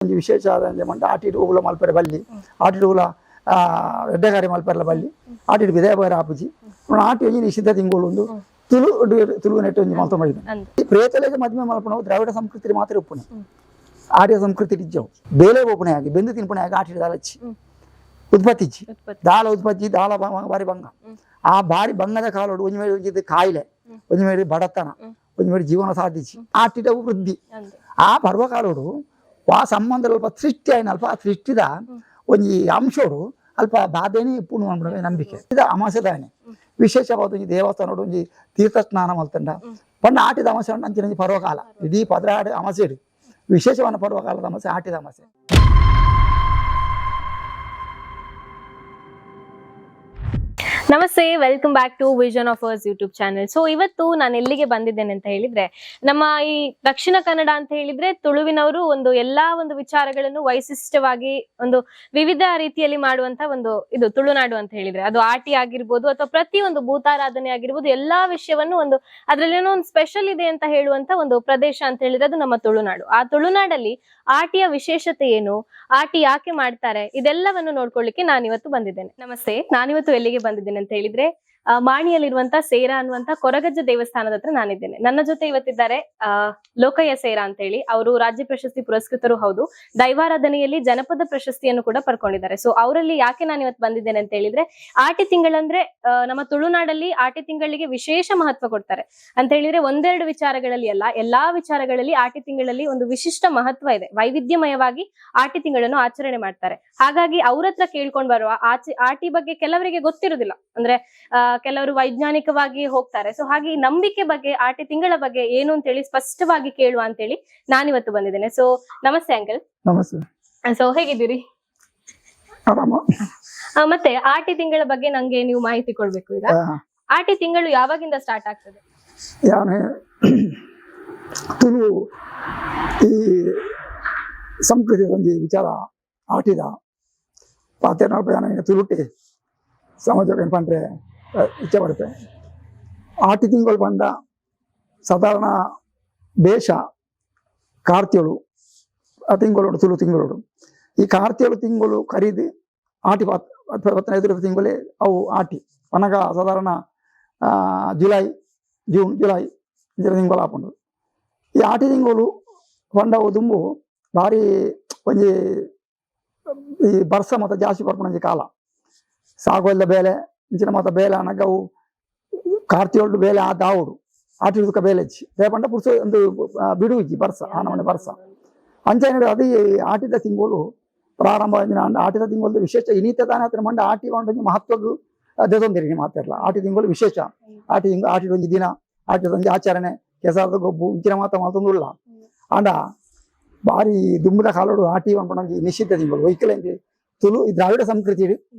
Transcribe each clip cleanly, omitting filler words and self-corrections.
ಒಂದು ವಿಶೇಷ ಮಂಟ ಆಟಿಡ್ ಹೂವುಲ ಮಲ್ಪರೆ ಬಲ್ಲಿ ಆಟಿಡ್ ಹೂಲ ಎಡ್ಡೆಗಾರಿ ಮಲ್ಪರೆಲ ಬಲ್ಲಿ ಆಟಿಡ್ ವಿದಯ ಬರ ಆಪುಜಿ ಆಟಿ ಒಂಜಿ ನಿಷಿದ್ಧ ತಿಂಗಳು ಒಂದು ತುಳು ನೆಟ್ಟು ಒಂಜಿ ಮಲ್ತ ಮಾಡಿದ ಪ್ರೇತಲೆಗೆ ಮದ್ಮೆ ಮಲ್ಪನ ದ್ರಾವಿಡ ಸಂಸ್ಕೃತಿ ಮಾತ್ರ ಉಪ್ಪುನೆ ಆರ್ಯ ಸಂಸ್ಕೃತಿ ಇಜ್ಜವು ಬೇಲೆ ಓಪನೆ ಆಗಿ ಬೆಂದು ತಿನ್ಪಣೆ ಆಗಿ ಆಟಿಡ್ ದಾಲಚ್ಚಿ ಉತ್ಪತ್ತಿಚ್ಚಿ ದಾಳ ಉತ್ಪತ್ತಿ ದಾಳ ಬಾರಿ ಭಂಗ ಆ ಬಾರಿ ಭಂಗದ ಕಾಲೋಡು ಒಂಜಿ ಮೇಲೆ ಒಂಜಿದ್ದು ಕಾಯಿಲೆ ಒಂಜಿ ಮೇಲೆ ಬಡತನ ಒಂಜಿ ಮೇಲೆ ಜೀವನ ಸಾಧಿಸಿ ಆಟಿದ ವೃದ್ಧಿ ಆ ಪರ್ವಕಾಲೋಡು ಆ ಸಂಬಂಧ ಅಲ್ಪ ಸೃಷ್ಟಿ ಆಯ್ನ ಅಲ್ಪ ಸೃಷ್ಟಿದ ಒಂಜಿ ಅಂಶೋಡು ಅಲ್ಪ ಬಾಧೆನೇ ಪೂರ್ಣ ಮಾಡ್ಬಿಡ ನಂಬಿಕೆ ಇದು ಅಮಾಸೆದಾನೆ ವಿಶೇಷವಾದ ಒಂಜಿ ದೇವಸ್ಥಾನೋಡು ಒಂಜಿ ತೀರ್ಥ ಸ್ನಾನ ಮಲ್ತಂಡ ಪಂಡ ಆಟಿದ ಅಮಾಸೆ ಅಂಚಿನ ಪರ್ವಕಾಲ ಇಡೀ ಪದರಾಡ ಅಮಾಸೆ ಇಡು ವಿಶೇಷವಾದ ಪರ್ವಕಾಲದ ಅಮಾಸೆ ಆಟಿದ ಅಮಾಸೆ. ನಮಸ್ತೆ, welcome back to vision of ours YouTube channel. So ಇವತ್ತು ನಾನು ಎಲ್ಲಿಗೆ ಬಂದಿದ್ದೇನೆ ಅಂತ ಹೇಳಿದ್ರೆ, ನಮ್ಮ ಈ ದಕ್ಷಿಣ ಕನ್ನಡ ಅಂತ ಹೇಳಿದ್ರೆ ತುಳುವಿನವರು ಎಲ್ಲಾ ವಿಚಾರಗಳನ್ನು ವೈಶಿಷ್ಟ್ಯವಾಗಿ ವಿವಿಧ ರೀತಿಯಲ್ಲಿ ಮಾಡುವಂತ ಇದು ತುಳುನಾಡು ಅಂತ ಹೇಳಿದ್ರೆ, ಅದು ಆಟಿ ಆಗಿರ್ಬೋದು ಅಥವಾ ಪ್ರತಿಯೊಂದು ಭೂತಾರಾಧನೆ ಆಗಿರ್ಬೋದು, ಎಲ್ಲಾ ವಿಷಯವನ್ನು ಅದ್ರಲ್ಲೇನೋ ಒಂದು ಸ್ಪೆಷಲ್ ಇದೆ ಅಂತ ಹೇಳುವಂತ ಪ್ರದೇಶ ಅಂತ ಹೇಳಿದ್ರೆ ಅದು ನಮ್ಮ ತುಳುನಾಡು. ಆ ತುಳುನಾಡಲ್ಲಿ ಆಟಿಯ ವಿಶೇಷತೆ ಏನು, ಆಟಿ ಯಾಕೆ ಮಾಡ್ತಾರೆ, ಇದೆಲ್ಲವನ್ನು ನೋಡ್ಕೊಳ್ಳಿಕ್ಕೆ ನಾನಿವತ್ತು ಬಂದಿದ್ದೇನೆ. ನಮಸ್ತೆ, ನಾನಿವತ್ತು ಎಲ್ಲಿಗೆ ಬಂದಿದ್ದೇನೆ ಅಂತ ಹೇಳಿದ್ರೆ ಮಾಣಿಯಲ್ಲಿರುವಂತ ಸೇರಾ ಅನ್ನುವಂತ ಕೊರಗಜ್ಜ ದೇವಸ್ಥಾನದ ಹತ್ರ ನಾನಿದ್ದೇನೆ. ನನ್ನ ಜೊತೆ ಇವತ್ತಿದ್ದಾರೆ ಲೋಕಯ್ಯ ಸೇರಾ ಅಂತ ಹೇಳಿ. ಅವರು ರಾಜ್ಯ ಪ್ರಶಸ್ತಿ ಪುರಸ್ಕೃತರು ಹೌದು, ದೈವಾರಾಧನೆಯಲ್ಲಿ ಜನಪದ ಪ್ರಶಸ್ತಿಯನ್ನು ಕೂಡ ಪಡ್ಕೊಂಡಿದ್ದಾರೆ. ಸೊ ಅವರಲ್ಲಿ ಯಾಕೆ ನಾನು ಇವತ್ತು ಬಂದಿದ್ದೇನೆ ಅಂತ ಹೇಳಿದ್ರೆ, ಆಟಿ ತಿಂಗಳಂದ್ರೆ ನಮ್ಮ ತುಳುನಾಡಲ್ಲಿ ಆಟಿ ತಿಂಗಳಿಗೆ ವಿಶೇಷ ಮಹತ್ವ ಕೊಡ್ತಾರೆ ಅಂತ ಹೇಳಿದ್ರೆ, ಒಂದೆರಡು ವಿಚಾರಗಳಲ್ಲಿ ಅಲ್ಲ, ಎಲ್ಲಾ ವಿಚಾರಗಳಲ್ಲಿ ಆಟಿ ತಿಂಗಳಲ್ಲಿ ಒಂದು ವಿಶಿಷ್ಟ ಮಹತ್ವ ಇದೆ. ವೈವಿಧ್ಯಮಯವಾಗಿ ಆಟಿ ತಿಂಗಳನ್ನು ಆಚರಣೆ ಮಾಡ್ತಾರೆ. ಹಾಗಾಗಿ ಅವ್ರ ಹತ್ರ ಕೇಳ್ಕೊಂಡ್ ಬರುವ ಆಟಿ ಬಗ್ಗೆ ಕೆಲವರಿಗೆ ಗೊತ್ತಿರುವುದಿಲ್ಲ, ಅಂದ್ರೆ ಕೆಲವರು ವೈಜ್ಞಾನಿಕವಾಗಿ ಹೋಗ್ತಾರೆ. ಸೊ ಹಾಗೆ ನಂಬಿಕೆ ಬಗ್ಗೆ, ಆಟಿ ತಿಂಗಳ ಬಗ್ಗೆ ಏನು ಅಂತ ಹೇಳಿ ಸ್ಪಷ್ಟವಾಗಿ ಕೇಳುವ ಅಂತ ಹೇಳಿ ನಾನಿವತ್ತು ಬಂದಿದ್ದೇನೆ. ಸೊ ನಮಸ್ತೆ ಅಂಕಲ್. ನಮಸ್ತೆ. ಸೊ ಹೇಗಿದ್ದೀರಿ? ಮತ್ತೆ ಆಟಿ ತಿಂಗಳ ಬಗ್ಗೆ ನಂಗೆ ನೀವು ಮಾಹಿತಿ ಕೊಡ್ಬೇಕು. ಈಗ ಆಟಿ ತಿಂಗಳು ಯಾವಾಗಿಂದ ಸ್ಟಾರ್ಟ್ ಆಗ್ತದೆ? ತುಳು ಈ ಸಂಸ್ಕೃತಿ ಒಂದು ವಿಚಾರ ಆಟಿದ ಪಾತ್ರೆ ತುಳುಟಿ ಸಮಾಜ ಪಂಡ್ರೆ ಇಚ್ಛೆ ಪಡ್ತೆ. ಆಟಿ ತಿಂಗಳು ಬಂದ ಸಾಧಾರಣ ಬೇಷ ಕಾರ್ತಿಯಳು ಆ ತಿಂಗಳೋಡು ತುಳು ತಿಂಗಳೋಡು. ಈ ಕಾರ್ತಿಯಳು ತಿಂಗಳು ಖರೀದಿ ಆಟಿ 15 ತಿಂಗಳೇ ಅವು ಆಟಿ ಒನಗ ಸಾಧಾರಣ ಜುಲೈ ತಿಂಗಳು ಹಾಕೊಂಡು ಈ ಆಟಿ ತಿಂಗಳು ಹೊಂಡವು ದುಂಬು ಭಾರಿ ಒಂಜಿ ಈ ಬರ್ಸ ಮತ್ತು ಜಾಸ್ತಿ ಬರ್ಕೊಂಡ ಕಾಲ ಸಾಗುವಲ್ಲ ಬೇಲೆ ಇಂಚಿನ ಮತ ಬೇಲೆ ಅನ್ನಗ ಅವು ಕಾರ್ತಿಯೊಳ್ಳು ಬೇಲೆ ಆ ದಾವುಡು ಆಟಿಡುಕ ಬೇಲೆ ಹಚ್ಚಿ ರೇಪಂಡ ಪುರ್ಸ ಒಂದು ಬಿಡುವಿಜ್ಜಿ ಬರ್ಸ ಆನಮನೆ ಬರ್ಸ ಅಂಚೆ ಅದು ಆಟಿದ ತಿಂಗಳು ಪ್ರಾರಂಭ ಆಟಿದ ತಿಂಗಳು ವಿಶೇಷ ಇನೀತ ತಾನೇ ಹತ್ರ ಮಂಡ ಆಟಿ ಒಂದು ಮಹತ್ವಗೂ ದೇದೊಂದಿರಿ ಮಾತಾಡಲ್ಲ. ಆಟಿ ತಿಂಗಳು ವಿಶೇಷ ಆಟಿದ ಒಂಜಿ ದಿನ ಆಟಿದ ಒಂಜಿ ಆಚರಣೆ ಕೆಸಾರದ ಗೊಬ್ಬು ಇಂಚಿನ ಮಾತ ಮಾತೊಂದುಲ್ಲ ಆಂಡ ಬಾರಿ ದುಂಬದ ಕಾಲೋಡು ಆಟಿ ಒಂಜಿ ನಿಶ್ಚಿತ ತಿಂಗಳು ವೈಕಲೆಂಜಿ ತುಳು ಈ ದ್ರಾವಿಡ ಸಂಸ್ಕೃತಿ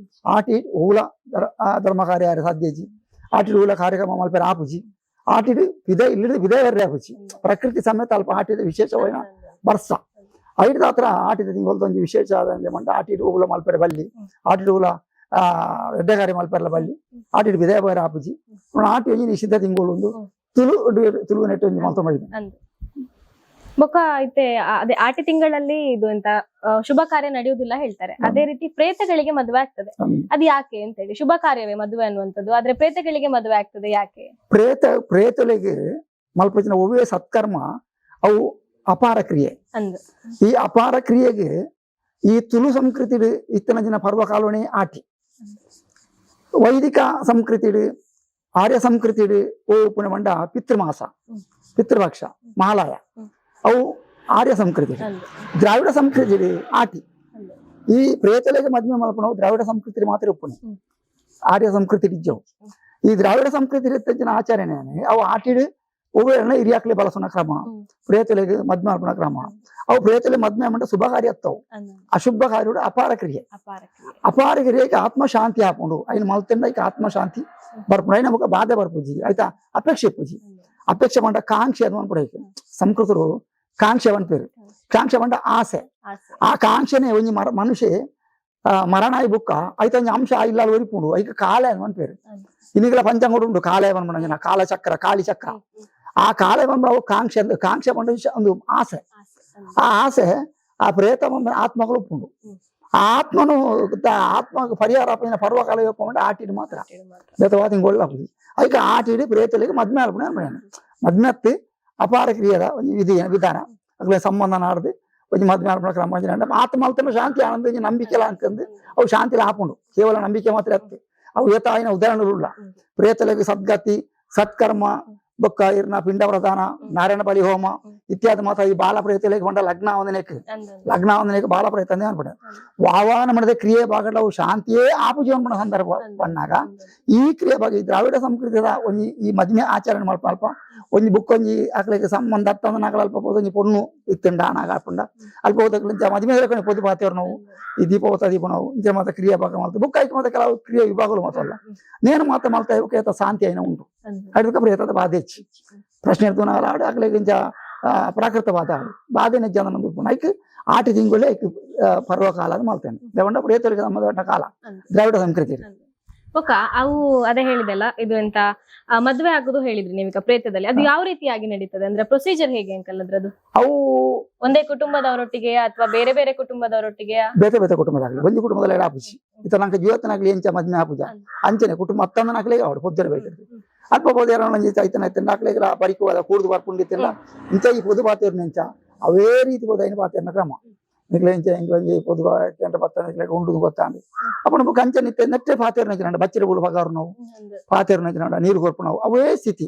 ಆಟಿ ಹೂಲ ಧರ್ಮ ಕಾರ್ಯ ಸಾಧ್ಯಜಿ ಆಟಿಡ್ ಹೂಲ ಕಾರ್ಯಕ್ರಮ ಮಲ್ಪೆರ ಆಪುಜಿ ಆಟಿಡ್ ವಿದಯ ವರ್ರೆ ಆಪುಜಿ ಪ್ರಕೃತಿ ಸಮೇತ ಅಲ್ಪ ಆಟಿದ ವಿಶೇಷವಾದ ಬರ್ಸ ಐದು ಹತ್ರ ಆಟಿದ ತಿಂಗಳು ಒಂಜಿ ವಿಶೇಷ ಮಂಟ ಆಟಿಡ್ ಹೂಲ ಮಲ್ಪೆರ ಬಲ್ಲಿ ಆಟಿಡ್ ಹೂಲ ಎಡ್ಡೆಗಾರಿ ಮಲ್ಪೆರಲ ಬಲ್ಲಿ ಆಟಿಡ್ ವಿದಯ ಬರ ಆಪುಜಿ ಆಟಿ ಒಂಜಿ ನಿಷಿದ್ಧ ತಿಂಗಳು ಒಂದು ತುಳು ನೆಟ್ಟು ಒಂಜಿ ಮಲ್ತ ಮಾಡಿದೆ. ಬೊಕ್ಕ ಐತೆ ಅದೇ ಆಟಿ ತಿಂಗಳಲ್ಲಿ ಇದು ಅಂತ ಶುಭ ಕಾರ್ಯ ನಡೆಯುವುದಿಲ್ಲ ಹೇಳ್ತಾರೆ. ಅದೇ ರೀತಿ ಪ್ರೇತಗಳಿಗೆ ಮದುವೆ ಆಗ್ತದೆ, ಅದು ಯಾಕೆ ಅಂತ ಹೇಳಿ? ಶುಭ ಕಾರ್ಯವೇ ಮದುವೆ ಅನ್ನುವಂಥದ್ದು, ಆದ್ರೆ ಪ್ರೇತಗಳಿಗೆ ಮದುವೆ ಆಗ್ತದೆ ಯಾಕೆ? ಪ್ರೇತಗಳಿಗೆ ಮಲ್ಪಚಿನ ಒವ್ವೇ ಸತ್ಕರ್ಮ ಅವು ಅಪಾರ ಕ್ರಿಯೆ. ಈ ಅಪಾರ ಕ್ರಿಯೆಗೆ ಈ ತುಳು ಸಂಸ್ಕೃತಿ ಇತ್ತನ ದಿನ ಪರ್ವಕಾಲೋಣಿ ಆಟಿ, ವೈದಿಕ ಸಂಸ್ಕೃತಿ ಆರ್ಯ ಸಂಸ್ಕೃತಿ ಓ ಪುಣೆ ಮಂಡ ಪಿತೃಮಾಸ ಪಿತೃಪಕ್ಷ ಮಹಾಲಯ ಅವು ಆರ್ಯ ಸಂಸ್ಕೃತಿ. ದ್ರಾವಿಡ ಸಂಸ್ಕೃತಿ ಆಟಿ ಈ ಪ್ರೇತಲೆಗೆ ಮದ್ಮೆ ಮಲ್ಪನ ದ್ರಾವಿಡ ಸಂಸ್ಕೃತಿ ಮಾತ್ರ ಉಪ್ಪುನೆ ಆರ್ಯ ಸಂಸ್ಕೃತಿ ಇಜ್ಜವು. ಈ ದ್ರಾವಿಡ ಸಂಸ್ಕೃತಿ ಇತ್ತಿನ ಆಚರಣೆ ಅವು ಆಟಿಡ್ ಒವ್ವೇರನ್ನ ಹಿರಿಯಾಕ್ಲೆ ಬಳಸೋಣ ಕ್ರಮ, ಪ್ರೇತಲೆಗೆ ಮದ್ಮೆ ಮಲ್ಪನ ಕ್ರಮ. ಅವು ಪ್ರೇತಲೆ ಮದ್ಮೆ ಮಂಡ ಶುಭ ಕಾರ್ಯ ಅತ್ತವು, ಅಶುಭ ಕಾರ್ಯ ಅಪಾರ ಕ್ರಿಯೆ. ಅಪಾರ ಕ್ರಿಯೆಗೆ ಆತ್ಮಶಾಂತಿ ಹಾಕೊಂಡು ಐನ್ ಮಲ್ತಂಡ ಈಗ ಆತ್ಮಶಾಂತಿ ಬರ್ಪುಣ ಐ ನಮಗ ಬಾಧೆ ಬರ್ಪುಜಿ ಆಯ್ತಾ ಅಪೇಕ್ಷೆ ಪೂಜಿ ಅಪೇಕ್ಷೆ ಮಂಡ ಕಾಂಕ್ಷೆ ಅನ್ವನ್ ಪಡೈತೆ ಸಂಸ್ಕೃತರು ಕಾಂಕ್ಷೆ ಅವನ್ ಪೇರು. ಕಾಂಕ್ಷೆ ಮಂಡ ಆಸೆ, ಆ ಕಾಂಕ್ಷೆನೆ ಒಂಜಿ ಮನುಷ್ಯ ಮರಣಾಯಿ ಬುಕ್ಕ ಐತ ಒಂಜಿ ಅಂಶ ಇಲ್ಲ ಒರಿಪುಂಡು ಐಕ ಕಾಲೆ ಅನ್ವನ್ ಪೇರು. ಇನ್ನಿಗಳ ಪಂಚಾಂಗ ಉಂಟು ಕಾಲೆ ಅವನ್ ಕಾಲ ಚಕ್ರ ಕಾಳಿ ಚಕ್ರ. ಆ ಕಾಲೆ ಬಂದು ಕಾಂಕ್ಷೆ ಕಾಂಕ್ಷೆ ಬಂದ ಒಂದು ಆಸೆ, ಆ ಆಸೆ ಆ ಪ್ರೇತ ಆತ್ಮಗಳು ಉಪ್ಪುಂಡು ಆ ಆತ್ಮನು ಆತ್ಮ ಪರಿಹಾರ ಪರ್ವಕಾಲ ಒಪ್ಪಂಡು ಆಟಿಡ್ ಮಾತ್ರ ಬೇತವಾದ ಹಿಂಗೆ ಒಳ್ಳಾಪುದು ಅದಕ್ಕೆ ಆಟಿಡಿ ಪ್ರೇತಲಿಗೆ ಮದ್ಮೆ ಅಲ್ಪಣೆ ಅನ್ಬೇಡ ಮದ್ಮೆ ಹತ್ತಿ ಅಪಾರ ಕ್ರಿಯೆದ ಒಂದು ವಿಧಾನ ಅಗ್ಲೇ ಸಂಬಂಧ ನಾಡ್ದು ಒಂದು ಮದ್ಮೆ ಅಲ್ಪಣ ಕ್ರಮ ಆತ್ಮ ಅಲ್ತನ ಶಾಂತಿ ಆನಂದ ನಂಬಿಕೆ ಅಂತಂದು ಅವು ಶಾಂತಿಲಿ ಹಾಕೊಂಡು ಕೇವಲ ನಂಬಿಕೆ ಮಾತ್ರ ಹತ್ತಿ ಅವು ಏತಾಯಿನ ಉದಾಹರಣೆಗಳಿಲ್ಲ ಪ್ರೇತಲಿಗೆ ಸದ್ಗತಿ ಸತ್ಕರ್ಮ ಬೊಕ್ಕ ಇರ್ನ ಪಿಂಡ ಪ್ರದಾನ ನಾರಾಯಣ ಬಲಿ ಹೋಮ ಇತ್ಯಾದಿ ಮಾತ್ರ ಈ ಬಾಲ ಪ್ರೇತಲಿಗೆ ಬಂಡ ಲಗ್ನ ವಂದನೆಗೆ ಬಾಲ ಪ್ರೇತ ಅಂದೇ ಅನ್ಬಿಡ ವಾವಾನ ಮಾಡಿದ ಕ್ರಿಯೆ ಭಾಗವು ಶಾಂತಿಯೇ ಆಪು ಜೀವನ ಮಾಡೋ ಸಂದರ್ಭ ಬಂದಾಗ ಈ ಕ್ರಿಯೆ ಬಗ್ಗೆ ದ್ರಾವಿಡ ಸಂಸ್ಕೃತಿದ ಒಂಜಿ ಈ ಮದ್ಮೆ ಆಚರಣೆ ಮಾಡ್ಪ ಅಲ್ಪ ಒಂಜಿ ಬುಕ್ ಒಂಜಿ ಆಕಳಿಗೆ ಸಂಬಂಧ ಅತ್ತಂದನಾಗಲ ಅಲ್ಪ ಒಂಜಿ ಪೊಣ್ಣು ಇತ್ತಂಡ ನಾಗ ಹಾಕೊಂಡ ಅಲ್ಪ ಹೋದ ಮದ್ಮೆ ಹೇಳ್ಕೊಂಡು ಪೊದ್ದು ಪಾತೇವ್ರು ನಾವು ಈ ದೀಪವತ ದೀಪ ನಾವು ಇಂಚ ಮಾತ್ರ ಕ್ರಿಯೆ ಭಾಗ ಮಾಡ್ತೀವಿ ಬುಕ್ ಆಯ್ಕೆ ಮತ್ತೆ ಕೆಲವು ಕ್ರಿಯೆ ವಿಭಾಗಗಳು ಮಾತಲ್ಲ ನೇನು ಮಾತ್ರ ಮಾಡ್ತಾ ಇವಕ್ಕೆ ಶಾಂತಿ అయిన ಉಂಟು ಅದಕ್ಕೆ ಪ್ರೇತದ ಬಾಧೆ ಹೆಚ್ಚಿ ಪ್ರಶ್ನೆ ಇರ್ತವನಾಗಲ್ಲ ಆಡು ಆಗ್ಲಿಗೆ ಇಂಚ ಪ್ರಾಕೃತ ಬಾಧ ಆಡು ಬಾಧೆ ನಿಜ ನಂದು ಐಕ್ ಆಟಿ ತಿಂಗಳೇ ಪರ್ವಕಾಲ ಅದು ಮಾಡ್ತೇನೆ ದೇವಂಡ ಪ್ರೇತರಿಗೆ ಸಂಬಂಧಪಟ್ಟ ಕಾಲ ದ್ರಾವಿಡ ಸಂಸ್ಕೃತಿ ಓಕ ಅವು ಅದೇ ಹೇಳಿದೆಲ್ಲ ಇದು ಎಂತ ಮದ್ವೆ ಆಗೋದು ಹೇಳಿದ್ರಿ ನೀವೀಗ ಪ್ರೇತದಲ್ಲಿ ಅದು ಯಾವ ರೀತಿಯಾಗಿ ನಡೀತದೆ ಅಂದ್ರೆ ಪ್ರೊಸೀಜರ್ ಹೇಗೆ ಅಂಕಲ್ ಅದ್ರದ್ದು ಅವು ಒಂದೇ ಕುಟುಂಬದವರೊಟ್ಟಿಗೆ ಅಥವಾ ಬೇರೆ ಬೇರೆ ಕುಟುಂಬದವರೊಟ್ಟಿಗೆ ಬೇತೆ ಬೇತೆ ಕುಟುಂಬದಾಗಲಿ ಒಂದು ಕುಟುಂಬದಲ್ಲಿ ಆಪುಜಿ ಇತ ನಂಗೆ ಜೀವತ್ತನಾಗ್ಲಿ ಎಂಚ ಮದ್ಮೆ ಆಪುಜ ಅಂಚನೆ ಕುಟುಂಬ ಹತ್ತೊಂದನಾಗ್ಲಿಗೆ ಅವಳು పొద్దున ಅಲ್ಪ పోదేర ಚೈತನ್ಯ ತಿನ್ನಾಕ್ಲಿಗೆ ಪರಿಕುವಾದ ಕೂಡ್ದು ಬರ್ಕೊಂಡಿತ್ತಿಲ್ಲ ಇಂಚ ಈ పొద్దు ಪಾತೇರು ನೆಂಚ ಅವೇ ರೀತಿ పోదైన ಪಾತೇರ್ನ ಕ್ರಮ ನಿಕ್ಲೆ ಇಂಚ ಇಂಚ పొద్దు ಗಂಟೆ ಬತ್ತ ನಿಕ್ಲೆ ಉಂಡು ಗೊತ್ತಾಂಡಿ ಅಪ್ಪನ ಕಂಚ ನಿತ್ತೆ ನೆಟ್ಟೆ ಪಾತೇರು ನೆಂಚ ಬಚ್ಚರೆ ಬುಳು ಪಗಾರು ನಾವು ಪಾತೇರು ನೆಂಚ ನೀರು ಕೊರ್ಪು ನಾವು ಅವೇ ಸ್ಥಿತಿ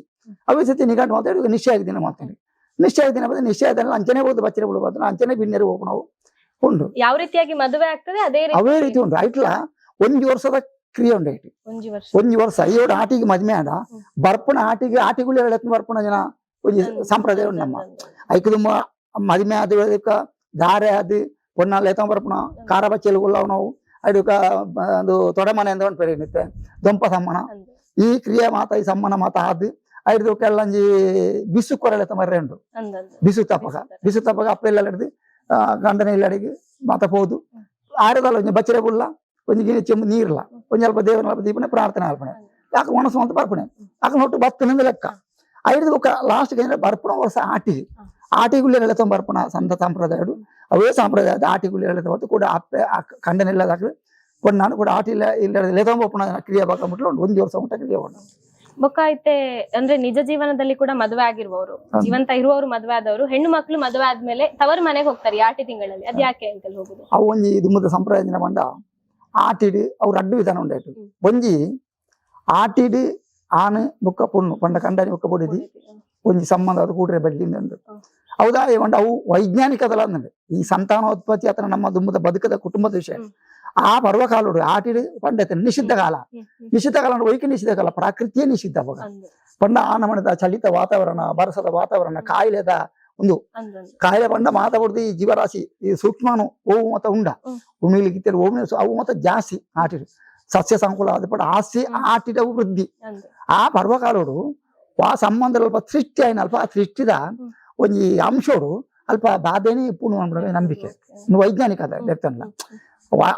ನಿಘಂಟು ಮಾತಾಡಿ ನಿಶ್ಚಯ ದಿನ ಮಾತಾಡಿ ನಿಶ್ಚಯ ದಿನ ಬಂದ್ರೆ ನಿಶ್ಚಯದಲ್ಲಿ ಅಂಚನೆ ಹೋದ ಬಚ್ಚರೆ ಬುಳು ಪಾತ್ರ ಅಂಚನೆ ಬಿನ್ನೆರು ಹೋಗು ನಾವು ಉಂಡು ಯಾವ ರೀತಿಯಾಗಿ ಮದುವೆ ಆಗ್ತದೆ ಅವೇ ರೀತಿ ಉಂಟು ಐಟ್ಲ ಒಂದು ವರ್ಷದ ಕ್ರಿಯೆ ಉಂಡು ಐಟಿ ಒಂದು ವರ್ಷ ಇವಡು ಆಟಿಗೆ ಮದ್ಮೆ ಆದ ಬರ್ಪಣ ಆಟಿಗಳು ಹೇಳತ್ ಬರ್ಪಣ ಜನ ಒಂದು ಸಂಪ್ರದಾಯ ಉಂಟು ನಮ್ಮ ಐಕ್ ತುಂಬ ಮದ್ಮೆ ಆದ ದಾರೆ ಆದ ಪೊನ್ನಾಲ್ ಎತ್ತ ಬರ್ಪಣ ಕಾರ ಬಚ್ಚೆಲುಗುಲ್ಲ ನಾವು ಅದಕ್ಕ ಒಂದು ತೊಡೆಮನೆ ಅಂತ ಒಂದು ಪೇರಿ ನಿತ್ತೆ ದೊಂಪ ಸಮ್ಮನ ಈ ಕ್ರಿಯೆ ಮಾತ ಈ ಸಮ್ಮನ ಮಾತ ಆದ್ ಐದು ಕೆಲ್ಲಂಜಿ ಬಿಸು ಕೊರಳೆತ್ತ ಮರ್ರೆ ಉಂಟು ಬಿಸು ತಪ್ಪಗ ಅಪ್ಪ ಎಲ್ಲ ಹಿಡಿದು ಗಂಡನ ಇಲ್ಲ ಅಡಿಗೆ ಮಾತ ಹೋದು ಆರದಲ್ಲ ಒಂಜಿ ಬಚ್ಚರೆ ಬುಲ್ಲ ಒಂಜಿ ಗಿಣಿ ಚೆಂಬು ನೀರ್ಲ ಒಂಜಿ ಅಲ್ಪ ದೇವನ ಅಲ್ಪ ದೀಪನೆ ಪ್ರಾರ್ಥನೆ ಅಲ್ಪಣೆ ಯಾಕೆ ಒಣಸು ಅಂತ ಬರ್ಪಣೆ ಯಾಕೆ ನೋಟ್ಟು ಬತ್ತನಿಂದ ಲೆಕ್ಕ ಐದು ಲಾಸ್ಟ್ ಗೆ ಬರ್ಪಣ ವರ್ಷ ಆಟಿಗುಳ್ಳಿ ಎಳೆತ ಬರ್ಪಣ ಸಂತ ಸಂಪ್ರದಾಯಡು ಅವೇ ಸಂಪ್ರದಾಯದ ಆಟಿಗುಳ್ಳಿ ಎಳೆತ ಹೊತ್ತು ಕೂಡ ಅಪ್ಪೆ ಕಂಡನೆಲ್ಲದಾಗ್ಲಿ ಕೊಂಡು ನಾನು ಕೂಡ ಆಟಿ ಇಲ್ಲ ಲೆತಂಬಪ್ಪಣ ಕ್ರಿಯೆ ಬಾಕಂಬಿಟ್ಲು ಒಂದು ವರ್ಷ ಉಂಟ ಕ್ರಿಯೆ ಉಂಟು ಬೊಕ್ಕ ಐತೆ ಅಂದ್ರೆ ನಿಜ ಜೀವನದಲ್ಲಿ ಕೂಡ ಮದುವೆ ಆಗಿರುವವರು ಜೀವಂತ ಇರುವವರು ಮದುವೆ ಆದವರು ಹೆಣ್ಣು ಮಕ್ಕಳು ಮದುವೆ ಆದ್ಮೇಲೆ ತವರು ಮನೆಗೆ ಹೋಗ್ತಾರೆ ಆಟಿ ತಿಂಗಳಲ್ಲಿ ಅದ್ ಯಾಕೆ ಅಂತ ಹೋಗುದು ಅವು ಒಂಜಿ ದುಮ್ಮದ ಸಂಪ್ರದಾಯ ಬಂಡ ಆಟಿಡಿ ಅವ್ರು ಅಡ್ಡು ವಿಧಾನ ಉಂಟಾಯ್ತು ಒಂಜಿ ಆಟಿಡಿ ಆನೆ ಬುಕ್ಕ ಪೊಣ್ಣು ಪಂಡ ಕಂಡನಿ ಬುಕ್ಕ ಪೊಡಿದಿ ಒಂಜಿ ಸಂಬಂಧ ಅದು ಕೂಡ್ರೆ ಬಡ್ಲಿಂದ ಉಂಟು ಹೌದಾ ಏವಂಡ ಅವು ವೈಜ್ಞಾನಿಕದಲ್ಲ ಅಂದ್ರೆ ಈ ಸಂತಾನೋತ್ಪತ್ತಿ ಅಥವಾ ನಮ್ಮ ದುಮ್ಮದ ಬದುಕದ ಕುಟುಂಬದ ವಿಷಯ ಆ ಪರ್ವಕಾಲುಡು ಆಟಿಡಿ ಪಂಡತೆ ನಿಷಿದ್ಧ ಕಾಲ ವೈಕ ನಿಷಿದ್ಧ ಕಾಲ ಪ್ರಾಕೃತಿಯೇ ನಿಷಿದ್ಧ ಅವಾಗ ಪಂಡ ಆನ ಮಣದ ಚಲಿತ ವಾತಾವರಣ ಬರಸದ ವಾತಾವರಣ ಕಾಯಿಲೆದ ಒಂದು ಕಾಯಿಲೆ ಪಂಡ ಮಾತಾಡ್ದು ಈ ಜೀವರಾಶಿ ಈ ಸೂಕ್ಷ್ಮನು ಓವು ಮತ ಉಂಡ ಭೂಮಿಲಿಕ್ಕೆ ಓಮಿ ಅವು ಮತ ಜಾಸ್ತಿ ಆಟಿಡು ಸಸ್ಯ ಸಂಕುಲ ಅದು ಪಡ ಆಸ್ತಿ ಆಟಿಡವು ವೃದ್ಧಿ ಆ ಪರ್ವಕಾಲುಡು ಆ ಸಂಬಂಧ ಅಲ್ಪ ಸೃಷ್ಟಿ ಆಯ್ನ ಅಲ್ಪ ಸೃಷ್ಟಿದ ಒಂಜಿ ಅಂಶೋಡು ಅಲ್ಪ ಬಾಧೆನೇ ಪೂರ್ಣ ಮಾಡ್ಬಿಡ ನಂಬಿಕೆ ವೈಜ್ಞಾನಿಕ ಅದ ಲೆಕ್ಕಲ್ಲ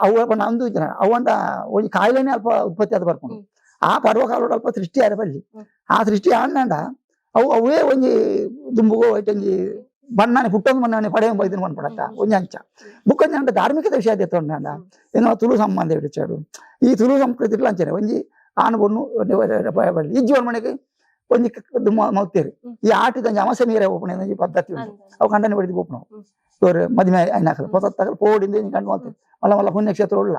ಅವು ನಂದು ಅವಂಡ ಒಂಜಿ ಕಾಯಿಲೆನೇ ಅಲ್ಪ ಉತ್ಪತ್ತಿ ಆದ ಬರ್ಕೊಂಡು ಆ ಪರ್ವಕಾಲೋಡು ಅಲ್ಪ ಸೃಷ್ಟಿ ಆದ ಬಲ್ಲಿ ಆ ಸೃಷ್ಟಿ ಆಂಡ ಅವು ಅವೇ ಒಂಜಿ ದುಂಬುಗೋ ಒಂಜಿ ಬಣ್ಣನೆ ಪುಟ್ಟೊಂದು ಬಣ್ಣನೆ ಪಡೆಯ ಬೈದನ್ ಬಂದ್ಬಿಡತ್ತ ಒಂಜಿ ಅಂಚ ಬುಕ್ಕೊಂಜಿ ಅಂದ್ರೆ ಧಾರ್ಮಿಕದ ವಿಷಯ ಎತ್ತೊಂಡ ಏನೋ ತುಳು ಸಂಬಂಧ ಹಿಡಿಚಾಡು ಈ ತುಳು ಸಂಸ್ಕೃತಿ ಅಂಚನೆ ಒಂಜಿ ಆನು ಬೊಣ್ಣು ಇಜ್ಜಿ ಮನೆಗೆ ಒಂಜಿ ಮೌತ್ತೇರಿ ಈ ಆಟಿದ ಅಮಸೆ ಮೀರೆ ಓಪಣೆ ಪದ್ಧತಿ ಉಂಟು ಅವು ಕಂಡನೆ ಬಡಿದು ಓಪಣ ಇವರು ಮದುವೆ ಐನಾಕಲ್ ಹೊಸತ್ತಾಗಲ್ ಪೋಡಿಂದ ಕಂಡು ಮಾಡ್ತೀವಿ ಮಲ್ಲ ಮಲ್ಲ ಪುಣ್ಯಕ್ಷೇತ್ರ ಉಳ್ಳ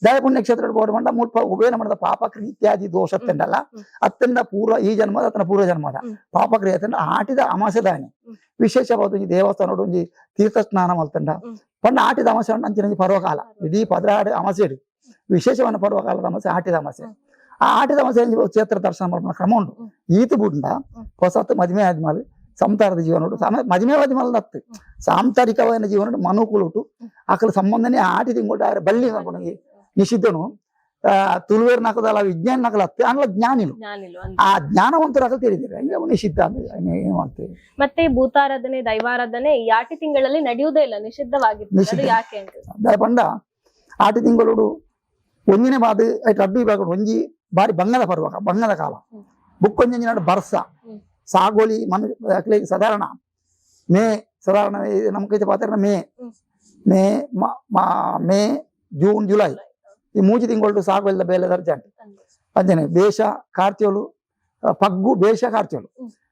ದಯ ಪುಣ್ಯಕ್ಷೇತ್ರ ಬೋರ್ಡ್ ಮಂಡ ಮುಟ್ಟ ಉಪೇನ ಮಾಡಿದ ಪಾಪಕ್ರಿಯೆ ಇತ್ಯಾದಿ ದೋಷತ್ತಂಡಲ್ಲ ಅತ್ತಂಡ ಪೂರ್ವ ಈ ಜನ್ಮದ ಅತನ ಪೂರ್ವ ಜನ್ಮದ ಪಾಪಕ್ರಿಯೆ ಅತ್ತಂಡ ಆಟಿದ ಅಮಾಸೆ ದಾನಿ ವಿಶೇಷವಾದ ಒಂಜಿ ದೇವಸ್ಥಾನ ಒಂಜಿ ತೀರ್ಥ ಸ್ನಾನ ಮಲ್ತಂಡ ಪಂಡ ಆಟಿದ ಅಮಾಸೆ ಅಂಚಿನ ಪರ್ವಕಾಲ ಇಡೀ ಪದರಾಡಿ ಅಮಾಸೆ ವಿಶೇಷವಾದ ಪರ್ವಕಾಲದ ಅಮಾಸೆ ಆಟಿದ ಅಮಾಸೆ ಆ ಆಟಿದ ಅಮಾಸೆ ಕ್ಷೇತ್ರ ದರ್ಶನ ಮಾಡ್ಕೊಂಡ ಕ್ರಮ ಉಂಟು ಈತ ಬುಂಡ ಹೊಸತ್ತು ಮದುವೆ ಆದ್ಮೇಲೆ ಸಂಸಾರದ ಜೀವನ ಮದುವೆ ಆದ್ಮೇಲೆ ಹತ್ತು ಸಾಂಸಾರಿಕವಾದ ಜೀವನ ಮನುಕುಳುಟು ಆಕಳ ಸಂಬಂಧನೇ ಆಟಿ ತಿಂಗಳು ಬಳ್ಳಿ ಹಾಕೊಂಡಿ ನಿಷಿದ್ಧನು ತುಳುವೇರ್ ನಾಕದಲ್ಲ ವಿಜ್ಞಾನ ನಾಕಲ್ಲ ಹತ್ತೆ ಆಂಗ್ಲ ಜ್ಞಾನಿಲು ಆ ಜ್ಞಾನವಂತರು ಆಕಲ್ ತಿಳಿದಿರ ನಿಷಿದ್ಧ ಏನ್ ಮಾಡ್ತೀವಿ ಮತ್ತೆ ಭೂತಾರಾಧನೆ ದೈವಾರಾಧನೆ ಈ ಆಟಿ ತಿಂಗಳಲ್ಲಿ ನಡೆಯುವುದೇ ಇಲ್ಲ ನಿಷಿದ್ಧವಾಗಿರ್ತದೆ ಯಾಕೆ ಅಂತ ದಯಪಂಡ ಆಟಿ ತಿಂಗಳು ಒಂದಿನೇ ಬಾದ್ ಐಟ್ ಅಡ್ಡು ಇವಾಗ ಒಂಜಿ ಬಾರಿ ಬಂಗದ ಪರ್ವಕ ಬಂಗದ ಕಾಲ ಬುಕ್ಕೊಂಜಿ ನಾಡು ಬರ್ಸ ಸಾಗೋಲಿ ಮನ ಸಾಧಾರಣ ಮೇ ಸಾಧಾರಣ ನಮ್ಮ ಕೈತೆ ಪಾತ್ರ ಮೇ ಮೇ ಜೂನ್ ಜುಲೈ ಈ ಮೂಜಿ ತಿಂಗಳು ಸಾಗುವೆಲ್ಲ ಬೇಲೆ ಅರ್ಜೆಂಟ್ ಅಂಜನೆ ಬೇಷ ಕಾರ್ತಿಯೋಲು ಪಗ್ಗು ಬೇಷ ಕಾರ್ತಿಯೋಲು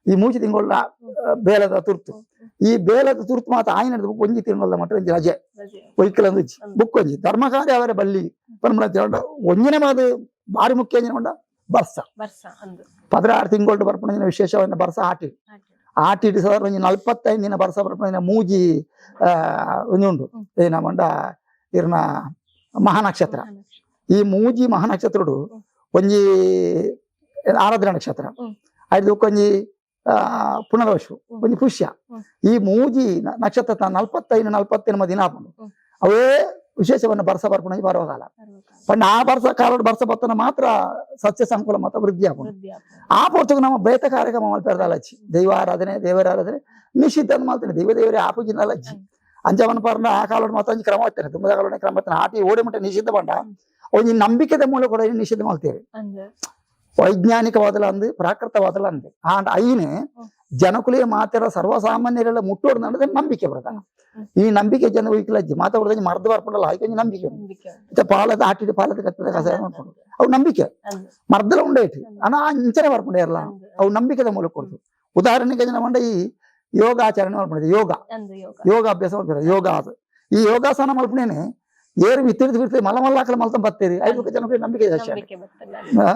ಈ ಮೂಜಿ ತಿಂಗಳ ಬೇಲದ ತುರ್ತು ಈ ಬೇಲದ ತುರ್ತು ಮಾತ್ರ ಆಯ್ನ ಒಂಜಿ ತಿಂಗಳ ಮಟ್ಟ ಒಂಜಿ ರಜೆ ಒಯ್ಕಲಂದು ಬುಕ್ ಒಂಜಿ ಧರ್ಮ ಕಾರ್ಯ ಅವರ ಬಲ್ಲಿ ಒಂಜನೆ ಮಾದು ಬಾರಿ ಮುಖ್ಯ ಅಂಜನ ಬರ್ಸ 16 ತಿಂಗಳು ಬರ್ಪಣ ವಿಶೇಷವನ್ನ ಬರ್ಸ ಆಟಿಡ್ ಸರ್ ಒಂಜಿ 45 ದಿನ ಬರ್ಸ ಬರ್ಪಣ ಮೂಜಿ ಒಂದುಂಡು ಏನ ಮಂಡ ಇರ್ನ ಮಹಾನಕ್ಷತ್ರ ಈ ಮೂಜಿ ಮಹಾನಕ್ಷತ್ರಡು ಒಂಜಿ ಆರಾಧನಾ ನಕ್ಷತ್ರ ಐದು ಒಂಜಿ ಪುನರ್ವಶು ಒಂಜಿ ಪುಷ್ಯ ಈ ಮೂಜಿ ನಕ್ಷತ್ರ 45 ದಿನ ಆಪುಂಡು ಅವೇ ವಿಶೇಷವನ್ನ ಬರ್ಸ ಬರ್ಪಣ ಬರುವಕಾಲ ಪಂಡ ಆ ಬರ್ಸ ಕಾಲ ಬರ್ಸ ಬತ್ತನ ಮಾತ್ರ ಸಸ್ಯ ಸಂಕುಲ ಮಾತ್ರ ವೃದ್ಧಿ ಆಪುಂಡು ಆ ಪೊರ್ತುಗು ನಮ್ಮ ಬೇತ ಕಾರ್ಯಕ್ರಮ ಮಲ್ಪೆರ್ದಲಜ್ಜಿ ದೈವಾರಾಧನೆ ದೇವರಾರಾಧನೆ ನಿಷಿದ್ಧ ಮಾಡ್ತೇನೆ ದೇವರೇ ಆಪುಜಿನಲಜ್ಜಿ ಅಂಜವನ ಪರ್ನ ಆ ಕಾಲ ಮಾತ್ರ ಒಂಜಿ ಕ್ರಮ ಮಾಡ್ತೇನೆ ತುಂಬ ಕಾಲ ಕ್ರಮ ಮಾಡ್ತೇನೆ ಆಟಿ ಓಡಿ ಮಟ್ಟ ನಿಷಿದ್ಧ ಪಂಡ ಒಂಜಿ ನಂಬಿಕೆದ ಮೂಲ ಕೂಡ ನಿಷಿದ್ಧ ಮಾಡ್ತೇವೆ ವೈಜ್ಞಾನಿಕವಾದಲ ಅಂದು ಪ್ರಾಕೃತವಾದಲ ಅಂದು ಆಂಡ ಐನು ಜನಕುಲಿಯ ಮಾತಾಡ ಸರ್ವಸಾಮಾನ್ಯರೆಲ್ಲ ಮುಟ್ಟೋಡು ನಡೆದ್ರೆ ನಂಬಿಕೆ ಬರ್ತದೆ ಈ ನಂಬಿಕೆ ಜನ ಉಯ್ಕಲಜ್ಜಿ ಮಾತಾಡೋದ್ ಮರ್ದ ಬರ್ಪಡಲ್ಲ ಹಾಗೆ ನಂಬಿಕೆ ಪಾಲದ ಆಟಿದ ಪಾಲದ ಕತ್ತದ ಕಸ ನೋಡ್ಕೊಂಡು ಅವು ನಂಬಿಕೆ ಮರ್ದಲ ಉಂಡೈತಿ ಅನ್ನ ಅಂಚನೆ ಬರ್ಪಂಡ ಇರಲ್ಲ ಅವು ನಂಬಿಕೆದ ಮೂಲಕ ಕೊಡ್ತು ಉದಾಹರಣೆಗೆ ಜನ ಮಂಡ ಈ ಯೋಗಾಚರಣೆ ಮಾಡ್ಕೊಂಡಿದೆ ಯೋಗ ಅಭ್ಯಾಸ ಮಾಡ್ತಾರೆ ಯೋಗ ಅದು ಈ ಯೋಗಾಸನ ಮಲ್ಪನೇನೆ ಏರು ಬಿತ್ತಿರ್ದು ಮಲ ಮಲ್ಲಾಕಲ ಮಲ್ತ ಬರ್ತೇರಿ 5 ಜನಕ್ಕೆ ನಂಬಿಕೆ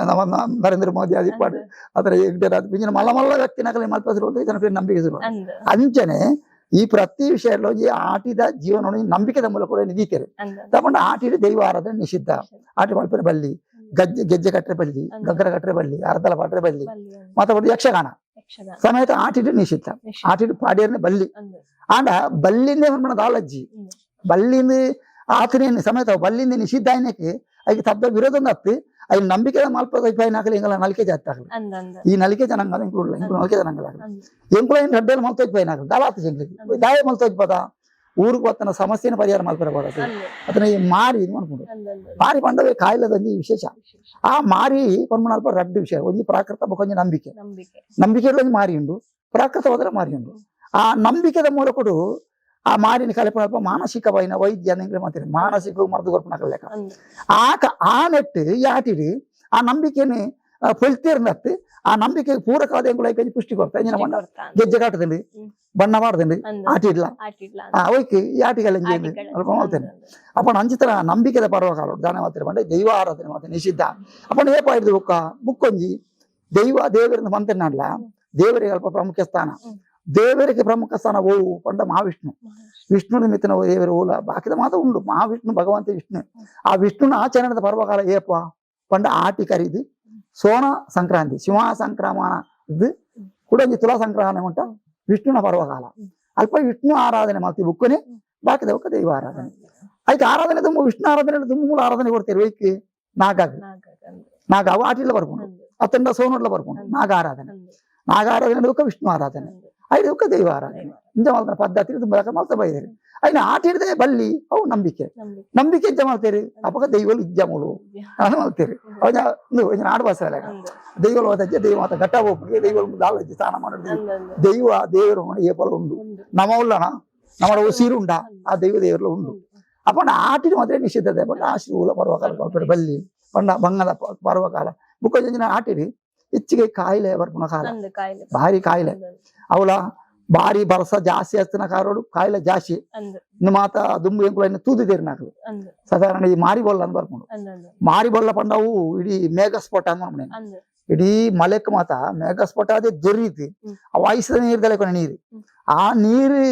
ನಮ್ಮ ನರೇಂದ್ರ ಮೋದಿ ಅದಿಪ್ಪಾಡು ಅದರ ಪಿಂಜಿನ ಮಲ ಮಲ್ಲ ವ್ಯಕ್ತಿನಾಗಲಿ ಮಲ್ಪಸಿರು ಜನಕ್ಕೆ ನಂಬಿಕೆ ಶುರು ಅಂಚನೆ ಈ ಪ್ರತಿ ವಿಷಯದಲ್ಲಿ ಈ ಆಟಿದ ಜೀವನವನ್ನು ನಂಬಿಕೆದ ಮೂಲಕ ಕೂಡ ನಿದೀತಾರೆ ತಗೊಂಡು ಆಟಿದ ದೈವ ಆರಾಧನೆ ನಿಷಿದ್ಧ ಆಟಿ ಮಲ್ಪನೆ ಬಲ್ಲಿ ಗೆಜ್ಜೆ ಕಟ್ಟರೆ ಬಲ್ಲಿ ಗಗ್ಗರ ಕಟ್ಟರೆ ಬಲ್ಲಿ ಅರ್ಧಲ ಪಾಟ್ರೆ ಬಲ್ಲಿ ಮತ್ತೆ ಯಕ್ಷಗಾನ ಸಮೇತ ಆಟಿಡ್ ನಿಷಿದ್ಧ ಆಟಿಡ್ ಪಾಡಿಯರ್ನೆ ಬಲ್ಲಿ ಆಂಡ ಬಲ್ಲಿಂದೇ ಆಲಜ್ಜಿ ಬಲ್ಲಿಂದ ಆತನೇನು ಸಮೇತ ಬಲ್ಲಿಂದ ನಿಷಿದ್ಧ ಆಯ್ನಕ್ಕೆ ಅದಕ್ಕೆ ತಬ್ಬ ವಿರೋಧ ಹತ್ತು ಅಲ್ಲಿ ನಂಬಿಕೆ ಮಲ್ಪ ನಾಕಲಿ ಹಿಂಗಲ್ಲ ನಲಿಕೆ ಜಾಸ್ತಿ ಆಗಲಿ ಈ ನಲಿಕೆ ಜನಾಂಗ ಇಂಕ್ಲೂಡ್ ನಲಿಕೆ ಜನಾಂಗ ಎಂಕ್ಲ ಅಡ್ಡಲ್ಲಿ ಮಲ್ತೋಜ್ ನಾಕಲಿ ದಾಳ ಆತ ಜಂಗ್ಲಿ ದಾಯ ಮಲ್ತೋಜ್ ಪದ ಊರಿಗೆ ಬತ್ತನ ಸಮಸ್ಯೆನ ಪರಿಹಾರ ಮಲ್ಪರಬಾರದು ಅದನ್ನ ಈ ಮಾರಿ ಇದು ಮಾಡ್ಕೊಂಡು ಮಾರಿ ಬಂದವೇ ಕಾಯಿಲೆದಂಜಿ ವಿಶೇಷ ಆ ಮಾರಿ ಪನ್ಮಲ್ಪ ರಡ್ಡು ವಿಷಯ ಒಂಜಿ ಪ್ರಾಕೃತ ಕೊಂಚ ನಂಬಿಕೆ ನಂಬಿಕೆಯಲ್ಲಿ ಒಂದು ಮಾರಿ ಉಂಡು ಪ್ರಾಕೃತವಾದ್ರೆ ಮಾರಿ ಉಂಡು ಆ ನಂಬಿಕೆದ ಮೂಲಕಡು ಆ ಮಾರಿನ ಕಲೆಪ ಮಾನಸಿಕವೈನ ವೈದ್ಯ ಮಾತಾಡಿ ಮಾನಸಿಕ ಮರ್ದು ಕೊರ್ಪಣ ಲೆಕ್ಕ ಆ ನೆಟ್ಟು ಈ ಆಟಿಡಿ ಆ ನಂಬಿಕೆನೆ ಫಲಿತೀರ್ನತ್ತು ಆ ನಂಬಿಕೆಗೆ ಪೂರಕವಾದ ಎಂಗುಳೈಕಿ ಪುಷ್ಟಿ ಕೊಡ್ತಾ ಇಂಜಿನ ಮಂಡ ಗೆಜ್ಜೆ ಕಾಟದಲ್ಲಿ ಬಣ್ಣ ಮಾಡ್ದೇನೆ ಆಟಿಡ್ಲ ಅವಕ್ಕೆ ಈ ಆಟಿಗೆಲ್ಲ ಅಲ್ಪ ಮಾಡ್ತೇನೆ ಅಪ್ಪಣ ಅಂಚಿತರ ನಂಬಿಕೆದ ಪರ್ವಕಾಲ ದಾನ ಮಾತ್ರ ಬಂಡೆ ದೈವ ಆರಾಧನೆ ಮಾತ್ರ ನಿಷಿದ್ಧ ಅಪ್ಪಣ ಏಪ ಹಿಡಿದು ಬುಕ್ಕ ಬುಕ್ಕೊಂಜಿ ದೇವರಿಂದ ಮಂತನಾಡ್ಲ ದೇವರಿಗೆ ಅಲ್ಪ ಪ್ರಾಮುಖ್ಯ ಸ್ಥಾನ ದೇವರಿಗೆ ಪ್ರಮುಖ ಸ್ಥಾನ ಓವು ಪಂಡ ಮಹಾವಿಷ್ಣು ವಿಷ್ಣು ನಿಮಿತ್ತನ ದೇವರ ಓಲ ಬಾಕಿದ ಮಾತ್ರ ಉಂಡು ಮಹಾವಿಷ್ಣು ಭಗವಂತ ವಿಷ್ಣು ಆ ವಿಷ್ಣುನ ಆಚರಣದ ಪರ್ವಕಾಲ ಏಪ ಪಂಡ ಆಟಿ ಕರೀದು ಸೋನ ಸಂಕ್ರಾಂತಿ ಶಿವ ಸಂಕ್ರಮಣ ಇದು ಕೂಡ ತುಲಾ ಸಂಕ್ರಮಣ ಉಂಟ ವಿಷ್ಣುನ ಪರ್ವಕಾಲ ಅಲ್ಪ ವಿಷ್ಣು ಆರಾಧನೆ ಮಾಡ್ತೀವಿ ಬುಕ್ಕನೆ ಬಾಕಿದ ಬುಕ್ಕ ದೈವ ಆರಾಧನೆ ಅದಕ್ಕೆ ಆರಾಧನೆ ತುಂಬ ವಿಷ್ಣು ಆರಾಧನೆ ತುಂಬ ಮೂಲ ಆರಾಧನೆ ಕೊಡ್ತೀರಿ ವೈಕ್ ನಾಗ ಅವು ಆಟಿಲ್ಲ ಬರ್ಕೊಂಡು ಅತ್ತಂಡ ಸೋನಡ್ಲ ಬರ್ಕೊಂಡು ನಾಗ ಆರಾಧನೆ ಬುಕ್ಕ ವಿಷ್ಣು ಆರಾಧನೆ ಐದು ದೈವ ಆರಾಧನೆ ಇಂಜ ಮಾಡ್ತಾನೆ ಪದ್ಧತಿ ತುಂಬ ಮಲ್ತ ಬೈದೇರಿ ಐನ ಆಟಿಡ್ದೆ ಬಲ್ಲಿ ಅವು ನಂಬಿಕೆ ಇಂಜ ಮಾಡ್ತೇರಿ ಅಪಕ ದೈವಲು ಇಜ್ಜ ಮೂಲು ಮಾಡ್ತೇರಿ ಅವ ನಾಡು ಭಾಷೆ ದೈವಲು ಹೋದಜ್ಜೆ ದೈವ ಮಾತ ಘಟ್ಟ ಹೋಗಿ ದೈವಲು ದಾಲಜ್ಜಿ ಸ್ನಾನ ಮಾಡೋದು ದೇವರು ಏಪಲ ಉಂಡು ನಮ ಉಲ್ಲಣ ನಮ್ಮ ಉಸಿರುಂಡ ಆ ದೇವರೆಲ್ಲ ಉಂಡು ಅಪ್ಪಣ್ಣ ಆಟಿನ ಮಾತ್ರ ನಿಷಿದ್ಧತೆ ಬಟ್ ಆ ಶಿವಲ ಪರ್ವಕಾಲ ಬಲ್ಲಿ ಪಂಡ ಬಂಗದ ಪರ್ವಕಾಲ ಬುಕ್ಕ ಜಂಜಿನ ಆಟಿರಿ ಹೆಚ್ಚಿಗೆ ಕಾಯಿಲೆ ಬರ್ಪುಣ ಕಾಲ ಭಾರಿ ಕಾಯಿಲೆ ಅವಳ ಭಾರಿ ಬರ್ಸ ಜಾಸ್ತಿ ಹಚ್ಚಿನ ಕಾರೋಡು ಕಾಯಿಲೆ ಜಾಸ್ತಿ ಇನ್ನು ಮಾತ ದುಂಬು ಎಂಕುಳನ್ನು ತೂದಿದೇರಿ ನಾಕು ಸಾಧಾರಣ ಈ ಮಾರಿ ಬೊಲ್ಲ ಅಂತ ಬರ್ಕೊಂಡು ಮಾರಿ ಬೊಲ್ಲ ಪಂಡವು ಇಡೀ ಮೇಘಸ್ಫೋಟ ಅಂತ ಇಡೀ ಮಲೆಕ್ ಮಾತ ಮೇಘಸ್ಫೋಟ ಅದೇ ದೊರೀತಿ ಆ ವಾಯಿಸಿದ ನೀರ್ದಲೆ ಕೊನೆ ನೀರು ಆ ನೀರು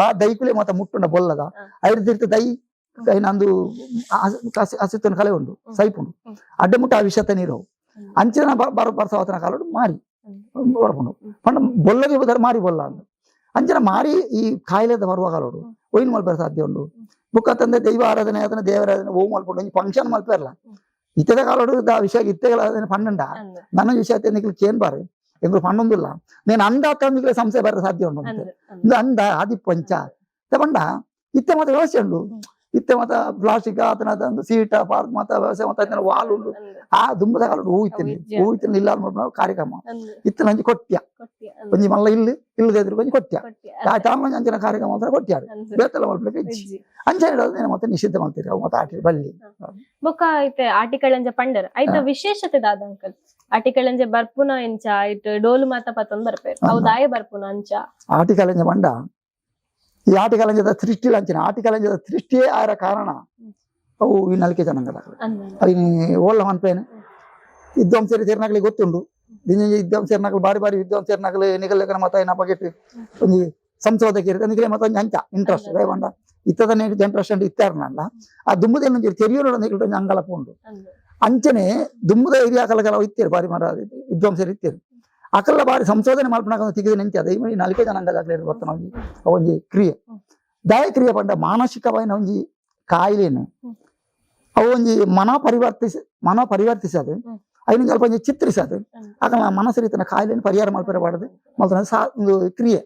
ಆ ದೈಕುಲೆ ಮಾತ ಮುಟ್ಟುಂಡ ಬೊಲ್ಲದ ಐದು ದೈ ನಂದು ಹಸಿತನ ಕಲೆ ಉಂಡು ಸೈಪುಂಡು ಅಡ್ಡ ಮುಟ್ಟ ಆ ವಿಷತ ನೀರು ಅಂಚಿನ ಬರ್ಸವತನ ಕಾಲೋಡು ಮಾರಿ ಬರ್ಕೊಂಡು ಪಂಡ ಬೊಲ್ಲಗೆ ಬದರ ಮಾರಿ ಬೊಲ್ಲ ಅಂದು ಅಂಚಿನ ಮಾರಿ ಈ ಕಾಯಿಲೆದ ಬರುವ ಕಾಲೋಡು ಒಯ್ನು ಮಲ್ಪರ ಸಾಧ್ಯ ಉಂಡು ಬುಕ್ಕ ತಂದೆ ದೈವ ಆರಾಧನೆ ಅದನ್ನ ದೇವರಾಧನೆ ಓ ಮಲ್ಪಡು ಒಂಜಿ ಫಂಕ್ಷನ್ ಮಲ್ಪರ್ಲ ಇತ್ತದ ಕಾಲೋಡು ವಿಷಯ ಇತ್ತೆಗಳ ಪಂಡಂಡ ನನ್ನ ವಿಷಯ ತೆನ್ನಿಕ್ಲಿಕ್ಕೆ ಏನ್ ಬಾರು ಎಂಗ್ಳು ಪಂಡೊಂದಿಲ್ಲ నేను ಅಂದ ತಂದಿಕ್ಲೆ ಸಂಶಯ ಬರ ಸಾಧ್ಯ ಉಂಡು ಅಂದ ಆದಿ ಪಂಚ ತಗೊಂಡ ಇತ್ತೆ ಮತ್ತೆ ವ್ಯವಸ್ಥೆ ಉಂಡು ಇತ್ತೆ ಮತ್ತ ಪ್ಲಾಸ್ಟಿಕ್ ಆತನ ಒಂದು ಸೀಟ ಪಾರ್ಕ್ ಮತ್ತ ವ್ಯವಸಾಯ ಮತ್ತ ವಾಲ್ ಉಂಡು ಆ ದುಂಬದ ಕಾಲ ಹೂವಿತ್ತಿನ ಇಲ್ಲ ನಾವು ಕಾರ್ಯಕ್ರಮ ಇತ್ತು ನಂಜಿ ಕೊಟ್ಟ್ಯ ಒಂಜಿ ಮಲ್ಲ ಇಲ್ಲದೆ ಎದುರು ಕೊಂಚ ಕೊಟ್ಟ್ಯ ತಾಮ ಅಂಚಿನ ಕಾರ್ಯಕ್ರಮ ಅಂತ ಕೊಟ್ಟ್ಯಾರು ಬೇತಲ್ಲ ಮಲ್ಪಕ್ಕೆ ಇಜ್ಜಿ ಅಂಚನೆ ಇಡೋದು ಮತ್ತೆ ನಿಷಿದ್ಧ ಮಾಡ್ತೀರಿ ಅವು ಮತ್ತೆ ಆಟಿ ಬಳ್ಳಿ ಬೊಕ್ಕ ಐತೆ ಆಟಿಕಳಂಜ ಪಂಡರ್ ಐತ ವಿಶೇಷತೆ ದಾದ ಅಂಕಲ್ ಆಟಿಕಳಂಜ ಬರ್ಪುನ ಎಂಚ ಐಟ್ ಡೋಲು ಮಾತ ಪತ್ತೊಂದು ಬರ್ಪೇರು ಅವು ದಾಯ ಬರ್ಪುನ ಅಂಚ ಆಟಿಕಳಂಜ ಪಂಡ ಈ ಆಟಿಕಳಂಜದ ಸೃಷ್ಟಿ ಅಂಚಿನ ಆಟಿಕಳಂಜದ ಸೃಷ್ಟಿಯೇ ಆರ ಕಾರಣ ಅವು ಈ ನಲಿಕೆ ಜನಾಂಗದ ಅవి ಓಲ್ಲ ಮನ್ಪೇನು ವಿದ್ವಾಂಸರಿ ಸೇರ್ನಾಗ್ಲಿ ಗೊತ್ತುಂಡು ವಿದ್ವಾಂಸರ್ನಾಗ್ಲು ಬಾರಿ ಬಾರಿ ವಿದ್ವಾಂಸರ್ನಾಗ್ಲು ನಿಗಲ್ಲೇಖನ ಮತ ಏನ ಬಗೆಟ್ ಒಂದು ಸಂಶೋಧಕ ನಿಗಲೆ ಮತ ಒಂದು ಅಂಚ ಇಂಟ್ರೆಸ್ಟ್ ರೇವಂಡ ಇತ್ತದನ್ನೇ ಇಂಟ್ರೆಸ್ಟ್ ಅಂಡ್ ಇತ್ತಾರನಲ್ಲ ಆ ದುಂಬದ ತೆರಿಯೋಡು ಅಂಗಲಪ್ಪ ಉಂಡು ಅಂಚನೆ ದುಂಬದ ಏರಿಯಾ ಕಲಗಲ ಇತ್ತೇರು ಬಾರಿ ಮರ ವಿದ್ವಾಂಸರು ಇತ್ತೇರು ಅಕಲ್ಲ ಬಾರಿ ಸಂಶೋಧನೆ ಮಾಡ್ಪನಾಗ ತೆಗೆದು ನಿಂತ ಈ ನಲಿಕೆ ಜನಾಂಗದಾಗ್ಲಿ ಬರ್ತಾನ ಒಂಜಿ ಕ್ರಿಯೆ ದಾಯ ಕ್ರಿಯೆ ಪಂಡ ಮಾನಸಿಕವಾಯಿನ ಒಂಜಿ ಕಾಯಿಲೆನು ಅವು ಒಂಜಿ ಮನ ಪರಿವರ್ತಿಸದು ಅದನ್ನ ಸ್ವಲ್ಪ ಚಿತ್ರಿಸದು ಆಕಲ ಮನಸ್ಸು ರೀತಿಯ ಕಾಯಿಲೆಯನ್ನು ಪರಿಹಾರ ಮಾಡ್ಪರಬಾರ್ದು ಒಂದು ಕ್ರಿಯೆ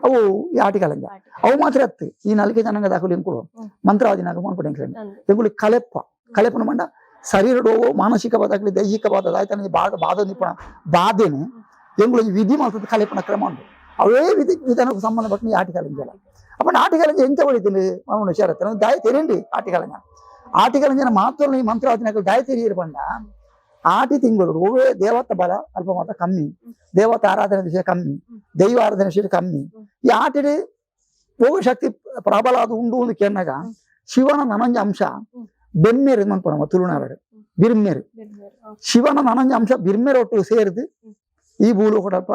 ಅವು ಈ ಆಟಿಕಲಂಜ ಅವು ಮಾತ್ರ ಅತ್ತು ಈ ನಲಿಕೆ ಜನಾಂಗ ದಾಖಲೆ ಎಂಕುಳು ಮಂತ್ರವಾದಿನಾಗ ಮಾಡ್ಬಿಟ್ಟು ಎಂಕುಳಿ ಕಲೆಪನ ಮಂಡ ಶರೀರ ಮಾನಸಿಕ ಬಾದಾಗ್ಲಿ ದೈಹಿಕ ಬಾಧ ಆಯ್ತಾನೆ ಬಾಧ ನಿಪುಣ ಬಾಧೆನೆ ಎಂಗುಳು ವಿಧಿ ಮಾಡ್ತದೆ ಕಲೆಪನ ಕ್ರಮ ಉಂಟು ಅವೇ ವಿಧಾನಕ್ಕೆ ಸಂಬಂಧಪಟ್ಟ ಈ ಆಟಿಕಲಂಜಲ ಅಪ್ಪ ಆಟಿಕಲಂಜ ಎಂತ ಹೊಡಿತೀನಿ ಅವನು ಹುಷಾರತ್ತೆ ದಾಯ ತೆರಂಡಿ ಆಟಿಕಲಂಜನ ಮಾತ್ರ ಈ ಮಂತ್ರವಾದಿನಾಗ ದಾಯ ತೆರೀರು ಬಂಡ ಆಟಿ ತಿಂಗಳು ಓವೇ ದೇವತ ಬಲ ಅಲ್ಪ ಮಾತ್ರ ಕಮ್ಮಿ ದೇವತ ಆರಾಧನೆ ವಿಷಯ ಕಮ್ಮಿ ದೈವ ಆರಾಧನೆ ವಿಷಯ ಕಮ್ಮಿ ಈ ಆಟಿಡಿ ಹೋಗೋ ಶಕ್ತಿ ಪ್ರಬಲ ಅದು ಉಂಡು ಒಂದು ಕೆನ್ನಾಗ ಶಿವನ ನನಂಜ ಅಂಶ ಬೆಮ್ಮೇರು ಮನ್ಪಣ ತುಳುನಾಡು ಬಿರ್ಮೇರು ಶಿವನ ನನಂಜ ಅಂಶ ಬಿರ್ಮೇರು ಒಟ್ಟು ಸೇರಿದು ಈ ಭೂಲು ಕೊಡಪ್ಪ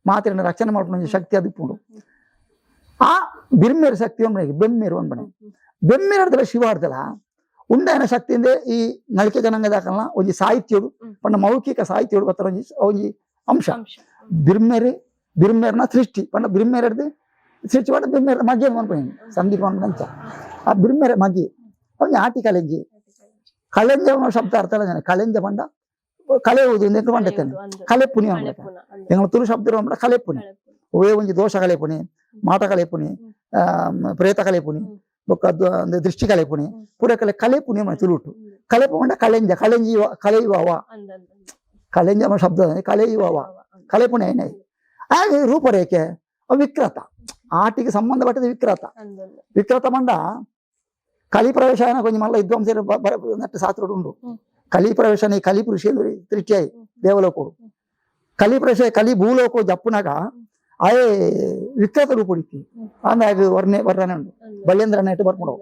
ಮಾತಿನ ರಕ್ಷಣೆ ಮಾಡ್ಕೊಂಡು ಶಕ್ತಿ ಅದಕ್ಕೆ ಆ ಬಿರ್ಮೇರು ಶಕ್ತಿ ಒಂದ್ಬಣೆ ಬೆಮ್ಮೇರು ಒಂದ್ಬಣೆ ಬೆಮ್ಮೇರು ಆಡ್ದಲ್ಲ ಶಿವ ಆಡ್ದಲ್ಲ ಉಂಡಾಯನ ಶಕ್ತಿಯಿಂದ ಈ ನಲಿಕೆ ಜನಾಂಗದಾಕಲ್ನ ಒಂಜಿ ಸಾಹಿತ್ಯಡು ಪಂಡ ಮೌಖಿಕ ಸಾಹಿತ್ಯಡು ಗೊತ್ತರ ಒಂಜಿ ಅಂಶ ಬಿರ್ಮೇರ್ನ ಸೃಷ್ಟಿ ಪಂಡ ಬಿರ್ಮೇರ್ ಹಿಡ್ದು ಸೃಷ್ಟಿ ಪಂಡ ಬಿರ್ಮೇರ್ ಮಗ್ಗೆ ಅನ್ಕೊಂಡು ಸಂದೀಪ ಅಂಚ ಆ ಬಿರ್ಮೇರ ಮಗಿ ಅವನಿಗೆ ಆಟಿ ಕಲೆಂಜಿ ಕಳೆಂಜ ಶಬ್ದ ಅರ್ಥ ಅಲ್ಲ ಕಳೆಂಜ ಪಂಡ ಕಳೆಯುವುದು ಎಂದು ಪಂಡತ್ತೇನೆ ಕಲೆಪುನಿ ಎಂಗಳ ತುಳು ಶಬ್ದ ಪಂಡ ಕಲೆಪುನಿ ಒವೇ ಒಂಜಿ ದೋಷ ಕಲೆಪುನಿ ಮಾಟ ಕಲೆಪುನಿ ಪ್ರೇತ ಕಲೆಪುನಿ ಬೊಕ್ಕ ದೃಷ್ಟಿ ಕಲೆಪುನಿ ಪೂರ ಕಲೆಪುನಿ ತುಳುಟು ಕಲೆಪು ಪಂಡ ಕಳೆಂಜ ಕಳೆಯುವವ ಕಳೆಂಜ ಶಬ್ದ ಕಳೆಯುವವ ಕಲೆಪುನಿ ಏನೇ ಹಾಗೆ ರೂಪರೇಖೆ ವಿಕ್ರತ ಆಟಿಗೆ ಸಂಬಂಧಪಟ್ಟದ ವಿಕ್ರತ ಮಂಡ ಕಲಿ ಪ್ರವೇಶ ಕೊಂಚ ಮಲ್ಲ ವಿದ್ವಾಂಸರು ನಟ್ಟು ಶಾಸ್ತ್ರ ಉಂಡು ಕಲಿ ಪ್ರವೇಶ ಕಲಿ ಪುರುಷ ದೃಷ್ಟಿಯಾಯಿ ದೇವಲೋಕರು ಕಲಿ ಪ್ರವೇಶ ಕಲಿ ಭೂಲೋಕ ಜಪ್ಪುನಾಗ ಆಯೇ ವಿಕ್ರತ ರೂಪ ಹೊಡಿತಿ ಅಂದಾಗ ವರ್ಣನೆ ಉಂಡು ಬಲ್ಲೇಂದ್ರನ ಇಟ್ಟು ಬರ್ಕೊಂಡು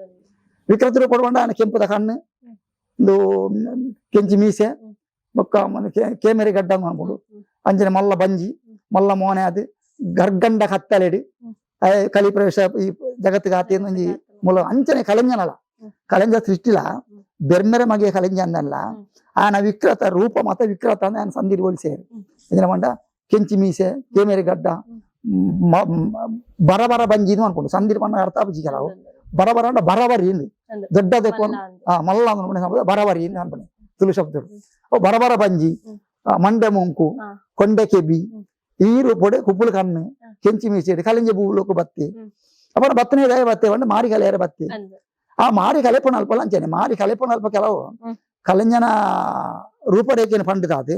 ವಿಕ್ರತ ರೂಪ ಹೊಡ್ಕೊಂಡ ಅವನ ಕೆಂಪುದ ಕಣ್ಣು ಒಂದು ಕೆಂಚಿ ಮೀಸೆ ಬೊಕ್ಕ ಕೇಮೆರಿ ಗಡ್ಡ ಅನ್ಬೋದು ಅಂಜನೆ ಮಲ್ಲ ಬಂಜಿ ಮಲ್ಲ ಮೋನೆ ಅದು ಗರ್ಗಂಡ ಕತ್ತಲೆಡಿ ಕಲಿ ಪ್ರವೇಶ ಈ ಜಗತ್ತಿಗೆ ಆತಿ ಒಂಜಿ ಮೂಲ ಅಂಚನೆ ಕಲೆಂಜನಲ್ಲ ಕಲೆಂಜ ಸೃಷ್ಟಿಲ ಬೆರ್ಮೆರೆ ಮಗೆ ಕಲೆಂಜ ಅಂದಲ್ಲ ಆನ ವಿಕ್ರತ ರೂಪ ಮತ್ತೆ ವಿಕ್ರತ ಅಂದ್ರೆ ಆನ ಸಂದಿರಿ ಹೋಲಿಸೇರು ಇದನ್ನ ಮಂಡ ಕೆಂಚಿ ಮೀಸೆ ಕೇಮೇರಿ ಗಡ್ಡ ಬರಬರ ಬಂಜಿ ಅನ್ಕೊಂಡು ಸಂದಿರಿ ಬಣ್ಣ ಅರ್ಥ ಬಜಿಕಲಾವು ಬರಬರ ಅಂಡ ಬರಬರಿ ಇಂದು ದೊಡ್ಡ ಮಲ್ಲ ಅಂದ್ರೆ ಬರಬರಿ ಇಂದು ಅನ್ಕೊಂಡು ತುಳು ಶಬ್ದಗಳು ಅವು ಬರಬರ ಬಂಜಿ ಮಂಡೆ ಮುಂಕು ಕೊಂಡೆ ಕೆಬಿ ಈ ರೂಪಡೆ ಕುಪ್ಪುಳು ಕಣ್ಣು ಕೆಂಚಿ ಮೀಸೆ ಕಲೆಂಜ ಭೂಲೋಕ ಬತ್ತಿ ಅಪ್ಪನ ಬತ್ತನೇ ದಯ ಬತ್ತೆ ಬಂದು ಮಾರಿ ಕಲೆಯರ ಬತ್ತಿ ಆ ಮಾರಿ ಕಲೆಪಣ ಅಲ್ಪ ಅಂಚೇನೆ ಮಾರಿ ಕಲೆಪಣ ಅಲ್ಪ ಕೆಲವು ಕಲೆಂಜನ ರೂಪರೇಖೆಯನ್ನು ಪಂಡಿತಾದೆ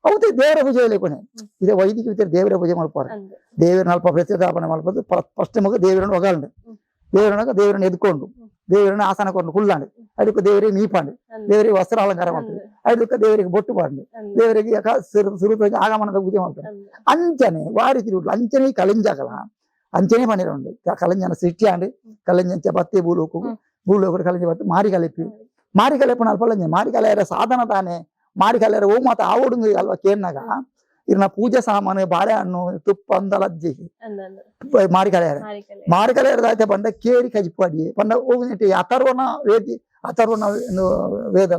ಅವತ್ತು ದೇವರ ಪೂಜೆ ಲೇಪಣೆ ಇದೇ ವೈದಿಕ ವಿಚಾರ ದೇವರ ಪೂಜೆ ಮಾಡ್ಪಾರೆ ದೇವರನ್ನ ಅಲ್ಪ ಪ್ರತಿಷ್ಠಾಪನೆ ಮಾಡ್ಬೋದು ಫಸ್ಟ್ ಮಗ ದೇವರನ್ನು ಒಗಾಂಡು ದೇವರನ್ನ ಎದ್ಕೊಂಡು ದೇವರನ್ನ ಆಸನ ಕೊಂಡು ಕುಳ್ಳಾಂಡು ಅದಕ್ಕೆ ದೇವರಿಗೆ ಮೀಪಾಂಡು ದೇವರಿಗೆ ವಸ್ತ್ರ ಅಲಂಕಾರ ಮಾಡ್ತಾರೆ ಅದಕ್ಕೆ ದೇವರಿಗೆ ಬೊಟ್ಟು ಪಾಂಡು ದೇವರಿಗೆ ಸುರುಪಾಗಿ ಆಗಮನದ ಪೂಜೆ ಮಾಡ್ತಾರೆ ಅಂಚನೆ ವಾರಿ ತಿರುಳು ಅಂಚನೆ ಕಲೆಂಜಾಗಲ್ಲ ಅಂಚನೆ ಪಣಿರುಂಡು ಕಲೆಂಜನ ಸೃಷ್ಟಿ ಆಂಡು ಕಲೆಂಜ ಬತ್ತೆ ಭೂಲೋಕ ಕಲೆಂಜ ಬತ್ತೆ ಮಾರಿ ಕಲೆಪಣ ಅಲ್ಪಲ್ಲಂಜೆ ಮಾರಿ ಕಲೆಯರ ಸಾಧನ ತಾನೆ ಮಾರಿ ಕಲೆಯರ ಓ ಮಾತ ಆವಡುಂದು ಅಲ್ವಾ ಕೇರ್ನಾಗ ಇರ್ನ ಪೂಜೆ ಸಾಮಾನು ಬಾಳೆಹಣ್ಣು ತುಪ್ಪ ಅಂದಲಜ್ಜಿ ಮಾರಿ ಕಲೆಯರ ದಾಯ್ತೆ ಪಂಡ ಕೇರಿ ಕಜಿಪಾಡಿ ಪಂಡ ಹೋಗಿ ಅಥರ್ವನ ವೇದ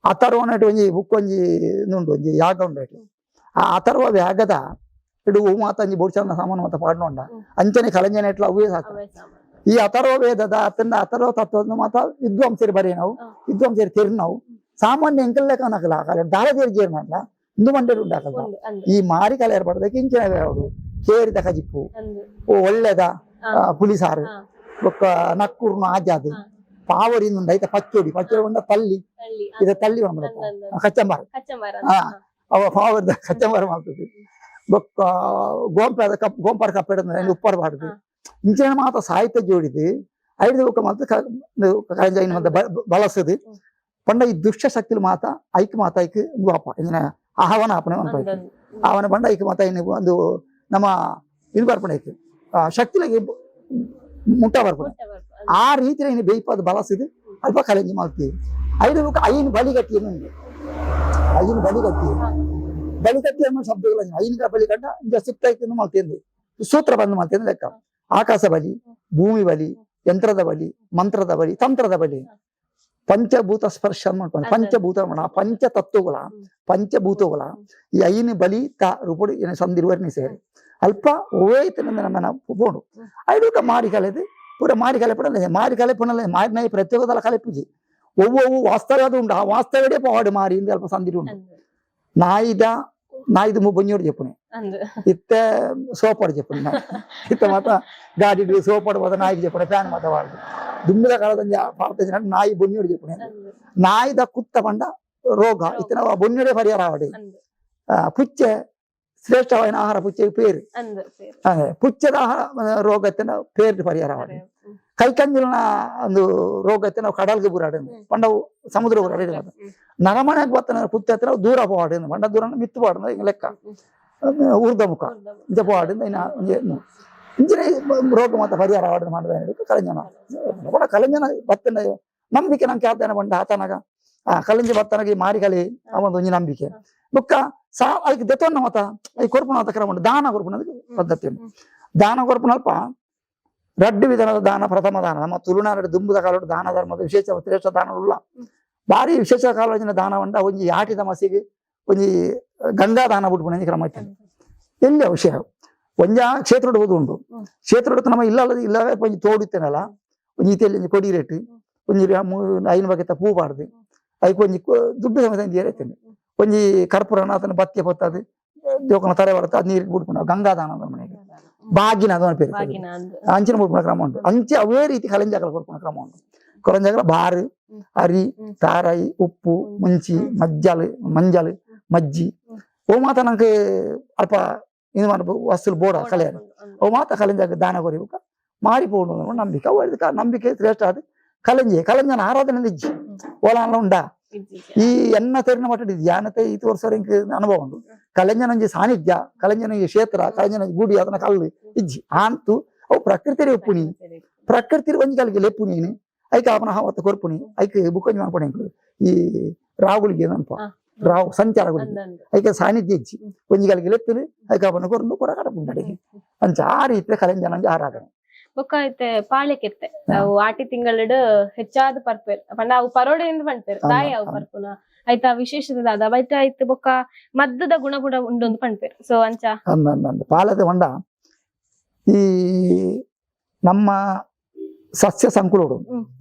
ಅಥರ್ವನ ಒಂಜಿ ಬುಕ್ ಒಂಜಿ ಉಂಡು ಒಂಜಿ ಯಾಗ ಉಂಡು ಆ ಅಥರ್ವ ವ್ಯಾಗದ ಇಡು ಓ ಮಾತಂಜಿ ಬೋಡ್ಸನ್ನ ಸಾಮಾನು ಮಾತ ಪಾಡ್ನೊಂಡ ಅಂಚನೆ ಕಲೆಂಜನ ಇಟ್ಲ ಅವೇ ಸಾಕು ಈ ಅಥರ್ವ ವೇದದ ಅತ್ತಂಡ ಅಥರ್ವ ತತ್ವ ಮಾತ ವಿದ್ವಾಂಸರಿ ಬರೀ ನಾವು ವಿದ್ವಾಂಸರಿ ತೆರಿ ನಾವು ಸಾಮಾನ್ಯ ಎಂಕಲ್ಲೇಕನಕಲ ದಾರ ತೆರಿಜೇರ್ನಲ್ಲ ಇಂದು ಮಂಡ್ಯರು ಉಂಟಾಕಲ್ಲ ಈ ಮಾರಿ ಕಲೆ ಏರ್ಪಡೋದಕ್ಕೆ ಇಂಚಿನ ಯಾವುದು ಕೇರಿದ ಕಜಿಪ್ಪು ಒಳ್ಳೆದ ಪುಲಿಸಾರು ಬೊಕ್ಕ ನಕ್ಕೂರ್ನು ಆಜಾದು ಪಾವರಿಂದ ಐತೆ ಪಚ್ಚೋಡಿ ಉಂಡ ತಲ್ಲಿ ಇದ ತಲ್ಲಿ ಕಚ್ಚಂಬಾರ ಅವ ಪಾವರದ ಕಚ್ಚಂಬಾರ ಮಾಡ್ತದೆ ಬೊಕ್ಕ ಗೋಂಪಾರ ಕಪ್ಪೆಡ ಉಪ್ಪಾಡು ಪಾಡುದು ಇಂಚಿನ ಮಾತ ಸಾಹಿತ್ಯ ಜೋಡಿದು ಐದು ಬೊಕ್ಕ ಮಾತ ಕರಂಜಾಯಿನ ಮಾತ ಬಳಸದು ಪಂಡ ಈ ದುಷ್ಟ ಶಕ್ತಿಲು ಮಾತ ಐಕ್ ಮಾತ ಐಕ್ ಅಪ್ಪ ಇಂಜಿನ ಆಹ್ವಾನ ಅಪ್ಪನೆ ಅನ್ಪ ಅವನ ಬಂಡ ಐಕ್ ಮಾತ ಇನ್ನು ಒಂದು ನಮ್ಮ ಇದು ಬರ್ಪಣೆ ಐತಿ ಶಕ್ತಿಲಾಗಿ ಮುಟ್ಟ ಬರ್ಪಣೆ ಆ ರೀತಿಯ ಇನ್ನು ಬೇಯ್ಪದ ಬಳಸಿದು ಅಲ್ಪ ಕಲೆಂಜಿ ಮಾಡ್ತೀವಿ ಐದು ಬೊಕ್ಕ ಐನ್ ಬಲಿಗಟ್ಟಿ ಉಂಟು ಐನ್ ಬಲಿಗಟ್ಟಿ ಅನ್ನೋ ಶಬ್ದಗಳು ಐನಿಗ ಬಲಿಗಟ್ಟ ಇಂದ ಸುತ್ತ ಮಾಡ್ತೇನೆ ಸೂತ್ರ ಬಂದು ಮಾಡ್ತೇನೆ ಲೆಕ್ಕ ಆಕಾಶ ಬಲಿ ಭೂಮಿ ಬಲಿ ಯಂತ್ರದ ಬಲಿ ಮಂತ್ರದ ಬಲಿ ತಂತ್ರದ ಬಲಿ ಪಂಚಭೂತ ಸ್ಪರ್ಶ ಮಾಡ್ಕೊಂಡು ಪಂಚಭೂತ ಪಂಚಭೂತಗಳ ಈ ಐನು ಬಲಿ ರೂಪಡು ಸಂದಿರುವರ್ನಿ ಸೇರಿ ಅಲ್ಪ ಓಯ್ತು ನಮ್ಮನ ಪೋಡು ಐದು ಮಾರಿ ಕಲೆದು ಪೂರ ಮಾರಿ ಕಲೆ ಪಡಲ್ಲ ಮಾರಿ ಕಲೆ ಪಡಲ್ಲ ಮಾರಿ ನಾಯಿ ಪ್ರತ್ಯೇಕದಲ್ಲ ಕಲೆಪಿಜಿ ಒವ್ವೊವ್ವು ವಾಸ್ತವ ಅದು ಉಂಡು ಆ ವಾಸ್ತವೇ ಪಾಡು ಮಾರಿ ಇಂದ ಅಲ್ಪ ಸಂದಿರು ಉಂಡು నాయిది బొంజోడు చెప్పుని ఇత్తే సోపాడు చెప్పుని ఇత్త మాత గాడి సోపాడు పోతే నాయికి చెప్పాడు ఫ్యాన్ మాత వాడు దుమ్మిద కలదని పార్తించినట్టు నాయి బొంజోడు చెప్పుని నాయిద కుత్త పండ ರೋಗ ಇತ್ತಿನ ಬೊನ್ನುಡೆ ಪರಿಹಾರ ಆವಡಿ ಪುಚ್ಚೆ ಶ್ರೇಷ್ಠವಾದ ಆಹಾರ ಪುಚ್ಚೆಗೆ ಪೇರು ಪುಚ್ಚದ ಆಹಾರ ರೋಗ ಎತ್ತಿನ ಪೇರು ಪರಿಹಾರ ಆವಡಿ ಕೈಕಂಜಿನ ಒಂದು ರೋಗ ಎತ್ತಿನ ಕಡಲ್ಗೆ ಬುರಾಡಿ ಪಂಡವು ಸಮುದ್ರ ಬುರಾಡಿ ನರಮನೆಗೆ ಬರ್ತನ ಪುಚ್ಚ ಹತ್ರ ದೂರ ಪೋವಾಡಿ ಪಂಡ ದೂರ ಮಿತ್ತು ಪಾಡ ಲೆಕ್ಕ ಊರ್ಧ ಮುಖ ಇಂಚ ಪೋವಾಡಿಂದ ಇನ್ನು ಇಂಚಿನ ರೋಗ ಮತ್ತೆ ಪರಿಹಾರ ಆವಡಿ ಮಾಡಿದ ಕಲೆಂಜನ ಕೂಡ ಕಲೆಂಜನ ಬತ್ತನ ನಂಬಿಕೆ ನಂಗೆ ಆತನ ಬಂಡ ಆತನಾಗ ಕಲೆಂಜಿ ಬತ್ತನಗೆ ಮಾರಿ ಕಲೆ ಅವೊಂದು ಒಂಜಿ ನಂಬಿಕೆ ಬುಕ್ಕ ಅದಕ್ಕೆ ದೆತ್ತೊನ್ನ ಮತ ಈ ಕೊರ್ಪುನ ಮತ ಕ್ರಮ ದಾನ ಕೊರ್ಪುನ ಪದ್ಧತಿ ದಾನ ಕೊರ್ಪುನಲ್ಪ ರಡ್ಡು ವಿಧಾನದ ದಾನ ಪ್ರಥಮ ದಾನ ನಮ್ಮ ತುಳುನಾಡು ದುಂಬುದ ಕಾಲೋಡು ದಾನ ಧರ್ಮದ ವಿಶೇಷ ಶ್ರೇಷ್ಠ ದಾನವುಳ್ಳ ಭಾರಿ ವಿಶೇಷ ಕಾಲೋಜಿನ ದಾನ ಬಂಡ ಒಂಜಿ ಆಟಿದ ಮಸಿಗೆ ಒಂಜಿ ಗಂಗಾ ದಾನ ಬಿಟ್ಬಿಡ ಕ್ರಮ ಐತೆ ಎಲ್ಲಿ ವಿಷಯ ಒಂಜ ಕ್ಷೇತ್ರ ಹೋದು ಉಂಟು ಕ್ಷೇತ್ರ ನಮ್ಮ ಇಲ್ಲವೇ ಒಂಜಿ ತೋಡಿತ್ತೇನಲ್ಲ ಒಂಜಿ ಇತಿಯಲ್ಲಿ ಕೊಡಿ ರೇಟ್ ಒಂಜಿ ಐನು ಬಗೆತ ಪೂ ಬಾರ್ದು ಅದಕ್ಕೆ ಒಂಜಿ ದುಡ್ಡು ಸಮೇತ ಏರೈತೇನೆ ಒಂಜಿ ಕರ್ಪೂರನ ಅದನ್ನ ಬತ್ತಿಯ ಪೊತ್ತದು ಜೋಕನ ತರೆ ಬರುತ್ತೆ ಅದ್ ನೀರಿಗೆ ಬಿಡ್ಕೊಂಡು ಗಂಗಾದಾನ ಮನೆಗೆ ಬಾಗಿನ ಅದನ್ನ ಪೇರು ಅಂಚಿನ ಬಿಡ್ಕೊಂಡ ಕ್ರಮ ಉಂಟು ಅಂಚೆ ಅವೇ ರೀತಿ ಕಲೆಂಜಾಗಲ ಕೊಡ್ಕೊಂಡ ಕ್ರಮ ಉಂಟು ಕೊರಂಜಾಗಲ ಬಾರು ಅರಿ ತಾರಾಯಿ ಉಪ್ಪು ಮುಂಚಿ ಮಂಜಲ್ ಮಜ್ಜಿ ಓ ಮಾತ ನಂಗೆ ಅಲ್ಪ ಇದು ಮಾಡ್ಬೋದು ವಸ್ತುಲು ಬೋಡ ಕಲೆಯರು ಓ ಮಾತ ಕಲೆಂಜಾಗ ದಾನ ಕೊರಿಬೇಕ ಮಾರಿಪೋಡು ನಂಬಿಕೆ ಅವು ನಂಬಿಕೆ ಶ್ರೇಷ್ಠ ಅದು ಕಲೆಂಜನ ಆರಾಧನೆ ಇಜ್ಜಿ ಓಲಾನ ಉಂಡಾ ಈ ಎನ್ನ ತೆರಿನ ಮಟ್ಟ ಧ್ಯಾನತೆ ಇದು ವರ್ಷ ಅನುಭವ ಉಂಟು ಕಲೆಂಜನ ಸಾನ್ನಿಧ್ಯ ಕಲೆಂಜನ ಕ್ಷೇತ್ರ ಕಲೆಂಜನ ಗುಡಿ ಅದನ್ನ ಕಲ್ಲು ಇಜ್ಜಿ ಅಂತೂ ಅವು ಪ್ರಕೃತಿ ಒಪ್ಪುನಿ ಪ್ರಕೃತಿ ಒಂಜಿ ಕಲ್ಗೆ ಲೆಪ್ಪುನಿ ಐಕ ಅವನ ಹಾವತ್ತ ಕೊರ್ಪುನಿ ಐಕ ಬುಕ್ಕೊಂಜಿ ಮಾಡ್ಕೊಡಿ ಈ ರಾಹುಲ್ಗೆ ಏನಪ್ಪ ರಾವು ಸಂಚಾರಗಳಿಗೆ ಐಕ ಸಾನ್ನಿಧ್ಯ ಇಜ್ಜಿ ಒಂಜಿ ಕಲ್ಗೆ ಲೆಪ್ಪುನಿ ಐಕ ಅವನ ಕೊರ್ದು ಕೊಡ ಕಡಪುಂಟಡಿಗೆ ಅಂಚ ಆ ರೀತಿ ಕಲೆಂಜನ ಆರಾಧನೆ ಬೊಕ್ಕ ಐತೆ ಪಾಳೆಕೆತ್ತೆ ಅವು ಆಟಿ ತಿಂಗಳಡು ಹೆಚ್ಚಾದ ಪರ್ಪೇರ್ ಪಂಡ ಅವು ಪರೋಡೆಯಿಂದ ಪಂಡ್ಪೇರ್ ದಾಯಿ ಅವು ಪರ್ಪುನ ಐತ ವಿಶೇಷತೆ ಅದ ಬೈತ ಐತೆ ಬೊಕ್ಕ ಮದ್ದದ ಗುಣ ಉಂಡೊಂದು ಪಂಡ್ಪೇರ್ ಸೊ ಅಂಚ ಪಾಲದ ಹೊಂಡ ಈ ನಮ್ಮ ಸಸ್ಯ ಸಂಕುಲೋಡು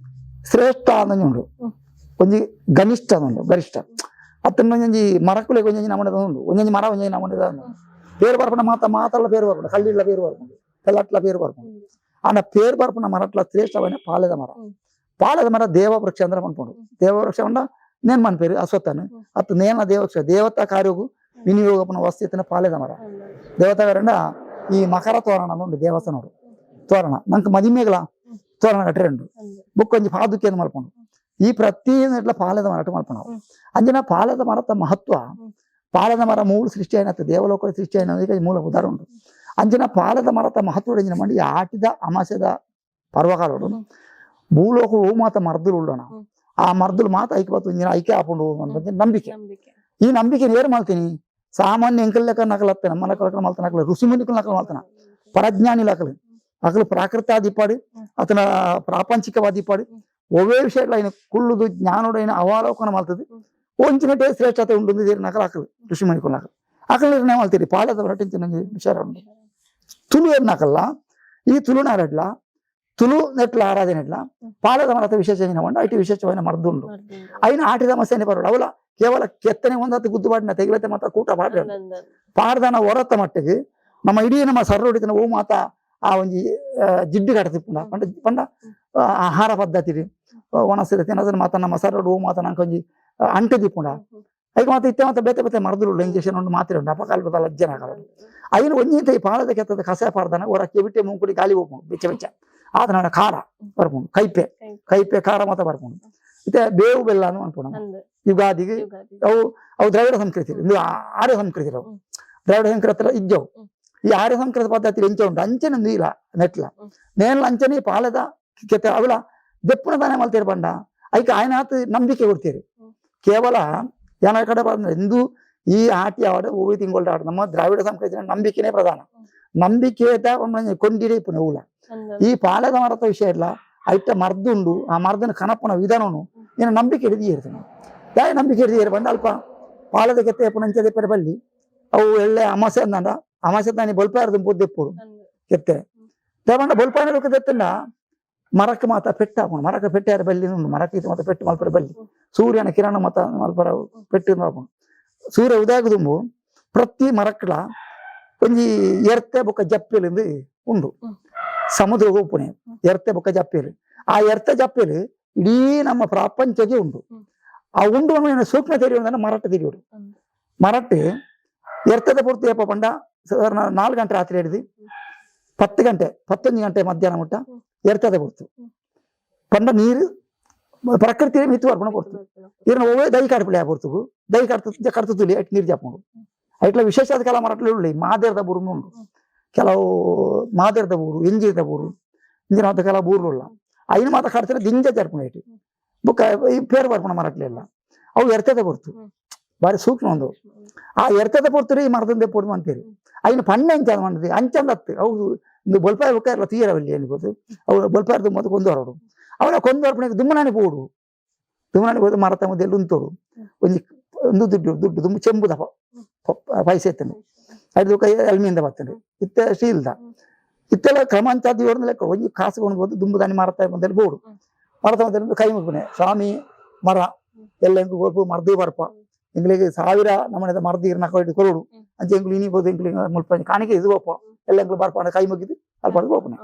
ಶ್ರೇಷ್ಠ ಅನ್ನೊಂದು ಒಂಜಿ ಗನಿಷ್ಠ ಅನ್ನೊಂದು ಗರಿಷ್ಠ ಅತ್ತೊಂಜಿ ಮರಕುಲೆ ಒಂಜಿ ನಮ್ಮದ ಉಂಡು ಒಂಜಿ ಮರ ಒಂಜಿ ನಮ್ಮದ ಪೇರು ಬರ್ಪಣ ಮಾತಲ್ಲ ಪೇರು ಬರ್ಪಣ ಕಲ್ಲಿಡ್ಲ ಪೇರು ಬರ್ಪಣ ಕಲ್ಲಟ್ಲ ಪೇರು ಬರ್ಪಣ ಆನ ಪೇರು ಬರ್ಪಣ ಮರಟ್ಲ ಶ್ರೇಷ್ಠವನ್ನ ಪಾಲದ ಮರ ದೇವ ವೃಕ್ಷ ಅಂದ್ರೆ ಅನ್ಕೊಂಡು ದೇವ ವೃಕ್ಷ ಹೊಂಡ ನೇನ್ ಮನ್ಪೇರು ಅಶ್ವತ್ಥನ ಅತ್ತು ನೇನ ದೇವವೃಕ್ಷ ದೇವತಾ ಕಾರ್ಯಗೂ ವಿನಿಯೋಗಪನ ವಸ್ತಿನ ಪಾಲದ ಮರ ದೇವತಾ ಕಾರಣ ಈ ಮಕರ ತೋರಣ ಉಂಟು ದೇವಸ್ಥಾನವರು ತೋರಣ ನಂಗೆ ಮದಿಮೆಗಳ ತೋರಣ ಕಟ್ಟರೆ ಉಂಟು ಬುಕ್ ಒಂಜಿ ಪಾದುಕೆಯನ್ನು ಮಲ್ಕೊಂಡು ಈ ಪ್ರತಿಯೊಂದು ಪಾಲದ ಮರ ಮಲ್ಪಣ ಅಂಜಿನ ಪಾಲದ ಮರದ ಮಹತ್ವ ಪಾಲದ ಮರ ಮೂಲ ಸೃಷ್ಟಿ ಆಯ್ತು ದೇವಲೋಕ ಸೃಷ್ಟಿ ಆಯ್ತು ಮೂಲ ಉದಾಹರಣೆ ಉಂಟು ಅಂಚಿನ ಪಾಲದ ಮರದ ಮಹತ್ವ ಮಾಡಿ ಆಟಿದ ಅಮಾಸ್ಯದ ಪರ್ವಕಾಲೋಡು ಭೂಲೋಕ ಹೂ ಮಾತ ಮರ್ದುಲು ಉಳ್ಳೋಣ ಆ ಮರ್ದುಲು ಮಾತ ಐಕ್ಯಪತ್ತು ಇಂಜಿನ ಐಕ್ಯ ಹಾಕೊಂಡು ಹೋಗುವಂತ ನಂಬಿಕೆ ಈ ನಂಬಿಕೆ ನೇರು ಮಾಡ್ತೀನಿ ಸಾಮಾನ್ಯ ಎಂಕಲ್ ಲೆಕ್ಕ ನಕಲತ್ತೆ ನಮ್ಮ ಲೆಕ್ಕ ಮಲ್ತಾನ ನಕಲ ಋಷಿಮುನಿಕಲ್ ನಕಲ್ ಮಾಡ್ತಾನ ಪರಜ್ಞಾನಿ ಲೆಕ್ಕಲು ಅಕಲು ಪ್ರಾಕೃತಾದಿಪಾಡಿ ಅತನ ಪ್ರಾಪಂಚಿಕವಾದಿಪಾಡಿ ಒವೇ ವಿಷಯಗಳ ಏನು ಕುಳ್ಳುದು ಜ್ಞಾನೋಡ ಏನು ಅವಲೋಕನ ಮಾಡ್ತದೆ ಒಂಚಿನಟೇ ಶ್ರೇಷ್ಠತೆ ಉಂಟು ನಕಲ ಹಾಕಲು ಋಷಿಮುನಿಕಲ್ ನಕಲು ಅಕಲ್ ನಿರ್ಣಯ ಮಾಡ್ತೀರಿ ಪಾಲದ ಹೊರಟಿಂಚ ನಂಗೆ ವಿಚಾರ ಉಂಟು ತುಳು ಏನಾಕಲ್ಲ ಈ ತುಳುನಾರಡ್ಲ ತುಳು ನೆಟ್ಲ ಆರಾಧನೆ ಇಡ್ಲ ಪಾಲದ ಮರದ ವಿಶೇಷ ಉಂಟು ಐಟಿ ವಿಶೇಷವಾದ ಮರ್ದುಂಡು ಐನ ಆಟಿದ ಮಸೇನೆ ಬರೋಡು ಅವಲ ಕೇವಲ ಕೆತ್ತನೆ ಒಂದತ್ತು ಗುದ್ದುಬಾಡಿನ ತೆಗಿಲತ್ತೆ ಮಾತ್ರ ಕೂಟ ಪಾಡ್ರ ಪಾಡ್ದನ ಹೊರತ ಮಟ್ಟಿಗೆ ನಮ್ಮ ಇಡೀ ನಮ್ಮ ಸರ್ರ ಹೊಡಿತನ ಓ ಮಾತ ಆ ಒಂಜಿ ಜಿಡ್ಡು ಕಟ್ಟಿ ಪಂಡ ಆಹಾರ ಪದ್ಧತಿ ಒಣಸಿದ ತಿನ್ನೋದನ್ನ ಮಾತ ನಮ್ಮ ಸರಡು ಮಾತ ನಂಗೆ ಒಂಜಿ ಅಂಟೆ ದಿಪ್ಪುಂಡ ಐಕ್ ಮಾತ ಇತ್ತೆ ಮಾತ ಬೇತೆ ಬೇತೆ ಮರದುಲ್ಲ ಇಂಜೆಕ್ಷನ್ ಉಂಡು ಮಾತ್ರೆ ಉಂಡು ಅಪಕಾಲ ಲಜ್ಜನ ಐನು ಒಂಜಿಂತ ಈ ಪಾಲದ ಕೆತ್ತದ ಕಸ ಪಾರ್ದನ ಒರ ಕೆವಿಟ್ಟೆ ಮುಂಕುಡಿ ಗಾಲಿ ಹೋಗ್ಕೊಂಡು ಬೆಚ್ಚ ಬೆಚ್ಚ ಆತ ನಾಡ ಖಾರ ಬರ್ಕೊಂಡು ಕೈಪೆ ಖಾರ ಮಾತ ಬರ್ಕೊಂಡು ಇತ್ತೆ ಬೇವು ಬೆಲ್ಲನು ಅನ್ಪೋಣ ಯುಗಾದಿಗೆ ಅವು ದ್ರಾವಿಡ ಸಂಸ್ಕೃತಿ ಇಂದು ಆರ್ಯ ಸಂಸ್ಕೃತಿ ಅವು ದ್ರಾವಿಡ ಸಂಸ್ಕೃತಿ ಇಜ್ಜವು ಈ ಆರ್ಯ ಸಂಸ್ಕೃತಿ ಪದ್ಧತಿ ಎಂಚ ಉಂಟು ಅಂಚನೆ ಇಲ್ಲ ನೆಟ್ಲ ನೇಲ ಅಂಚನೆ ಪಾಲದ ಕೆತ್ತ ಅವಳ ದೆಪ್ಪುನ ತಾನೇ ಮಲ್ತೀರಿ ಬಂಡ ಐಕೆ ఆయన ನಂಬಿಕೆ ಕೊಡ್ತೀರಿ ಕೇವಲ ಜನ ಕಡೆ ಬಂದ್ರೆ ಎಂದು ಈ ಆಟಿ ಆಡ ಹೂವಿ ತಿಂಗಳು ಆಡ ನಮ್ಮ ದ್ರಾವಿಡ ಸಂಸ್ಕೃತಿ ನಂಬಿಕೆನೇ ಪ್ರಧಾನ ನಂಬಿಕೆ ಕೊಂಡಿರೇ ಪುನಃ ಹೂಲ ಈ ಪಾಲದ ಮರದ ವಿಷಯ ಇಲ್ಲ ಐಟ ಮರ್ದುಂಡು ಆ ಮರ್ದನ ಕನಪನ ವಿಧಾನನು ಏನು ನಂಬಿಕೆ ಹಿಡಿದು ಇರ್ತಾನೆ ಯಾವ ನಂಬಿಕೆ ಹಿಡಿದು ಬಂದ ಅಲ್ಪ ಪಾಲದ ಕೆತ್ತೆ ಪುನಂಚದೆ ಪೆರ ಬಲ್ಲಿ ಅವು ಎಳ್ಳೆ ಅಮಾಸೆ ಅಂದ ಅಮಾಸೆ ತಾನಿ ಬೊಲ್ಪಾರದು ಬುದ್ದೆಪ್ಪುಡು ಕೆತ್ತೆ ದೇವಂಡ ಬೊಲ್ಪಾನ ದೆತ್ತಂಡ ಮರಕ್ಕೆ ಮಾತ ಪೆಟ್ಟ ಹಾಕೊಂಡು ಮರಕ್ಕೆ ಪೆಟ್ಟಾರ ಬಲ್ಲಿ ಉಂಡು ಮರಕ್ಕೆ ಮಾತ ಪೆಟ್ಟು ಮಲ್ಪರ ಬಲ್ಲಿ ಸೂರ್ಯನ ಕಿರಣ ಮತ ಮಲ್ಪರ ಪೆಟ್ಟು ಹಾಕೊಂಡು ಸೂರ್ಯ ಉದಾಗದುಂಬು ಪ್ರತಿ ಮರಕ್ಕಲ ಒಂಜಿ ಎರ್ತೆ ಬೊಕ್ಕ ಜಪ್ಪೆಲಿಂದು ಉಂಡು ಸಮುದ್ರ ಉಪ್ಪುನೆ ಎರ್ತೆ ಬೊಕ್ಕ ಜಪ್ಪೆಲು ಆ ಎರ್ತೆ ಜಪ್ಪೆಲು ಇಡೀ ನಮ್ಮ ಪ್ರಪಂಚಕ್ಕೆ ಉಂಟು ಆ ಉಂಡು ಸೂಕ್ಷ್ಮ ತೆರೆಯುವುದನ್ನ ಮರಟ್ಟು ತೆರೆಯುವುದು ಮರಟ್ಟು ಎರ್ತದ ಪೂರ್ತಿ ಏಪ ಪಂಡ ಸಾಧಾರಣ 4 ಗಂಟೆ ರಾತ್ರಿ ಹಿಡಿದು 10 ಗಂಟೆ 11 ಗಂಟೆ ಮಧ್ಯಾಹ್ನ ಮುಟ್ಟ ಎರ್ತದೆ ಪೂರ್ತು ಪಂಡ ನೀರು ಪ್ರಕೃತಿ ಮಿತ್ತು ಅರ್ಪಣೆ ಕೊಡ್ತು ಇವ್ರನ್ನ ಒವ್ವೇ ದೈ ಕಾಡ್ಪಿಳಿ ಆಗ್ಬಿಡ್ತು ದೈ ಕಡ್ತುಲಿ ಅಟ್ ನೀರು ಜಾಪುಂಡು ಐಟ್ಲ ವಿಶೇಷವಾದ ಕೆಲ ಮರಟ್ಲು ಉಳ್ಳಿ ಮಾದೇರದ ಬೂರು ಉಂಡು ಕೆಲವು ಮಾದೇರದ ಬೂರು ಎಂಜಿದ ಬೂರು ಇಂಜಿನ ಕೆಲವು ಬೂರು ಉಳ್ಳ ಐನು ಮಾತ ಕಡ್ತಾರೆ ದಿಂಜ ಜರ್ಪಣೆ ಐಟಿ ಬುಕ್ಕ ಈ ಪೇರು ಬರ್ಪಣ ಮರಟ್ಲೆಲ್ಲ ಅವು ಎರ್ತದೆ ಬರ್ತು ಬಾರಿ ಸೂಕ್ಷ್ಮ ಒಂದು ಆ ಎರ್ತದ ಪೊರ್ತರಿ ಈ ಮರದಿಂದ ಪೊಡು ಅಂತೀರಿ ಐನು ಪಣ್ಣೆ ಅಂಚ ಮಾಡಿದ್ರಿ ಅಂಚಂದತ್ತು ಅವು ಇಂದು ಬೊಲ್ಪಾಯ ಬುಕ್ಕ ಎಲ್ಲ ತೀರವಲ್ಲಿ ಅನ್ಬೋದು ಅವು ಬೊಲ್ಪಾಯದ ಮೊದಲು ಕೊಂದವರಡು ಅವಳ ಕೊಂದವರ್ಪಣೆ ದುಮ್ಮನಾನಿ ಪೋಡು ದುಮ್ಮನಾನಿ ಹೋದ ಮರತ ಮುದ್ದೆಲ್ಲ ಉಂತೋಡು ಒಂದು ದುಡ್ಡು ದುಂಬು ಚೆಂಬುದ ಪೈಸೆ ಎತ್ತಂಡು ಐದು ಕೈ ಅಲ್ಮಿಯಿಂದ ಬರ್ತಂಡು ಇತ್ತ ಸ್ಟೀಲ್ದ ಇತ್ತೆಲ್ಲ ಕ್ರಮಾಂಚಾದ ಇವರನ್ನ ಲೆಕ್ಕ ಒಂಜಿ ಕಾಸು ಕೊಂಡ್ಬೋದು ದುಂಬು ದಾನಿ ಮರತ ಮೊದಲು ಬೋಡು ಮರತ ಮೊದಲು ಕೈ ಮುಗ್ಬನೆ ಸ್ವಾಮಿ ಮರ ಎಲ್ಲ ಎಂಕು ಗೋಪು ಮರ್ದಿ ಬರ್ಪ ಎಂಗ್ಳಿಗೆ 1000 ನಮ್ಮನೆ ಮರ್ದಿ ಇರ್ನ ಕೊರಡು ಅಂಚೆ ಎಂಗ್ಳು ಇನಿಬೋದು ಎಂಗ್ಳಿಗೆ ಮುಲ್ಪ ಕಾಣಿಕೆ ಇದು ಗೋಪ ಎಲ್ಲ ಎಂಗ್ಳು ಬರ್ಪಾಡ ಕೈ ಮುಗಿದು ಅಲ್ಲಿ ಪಡೆದು ಗೋಪನೆ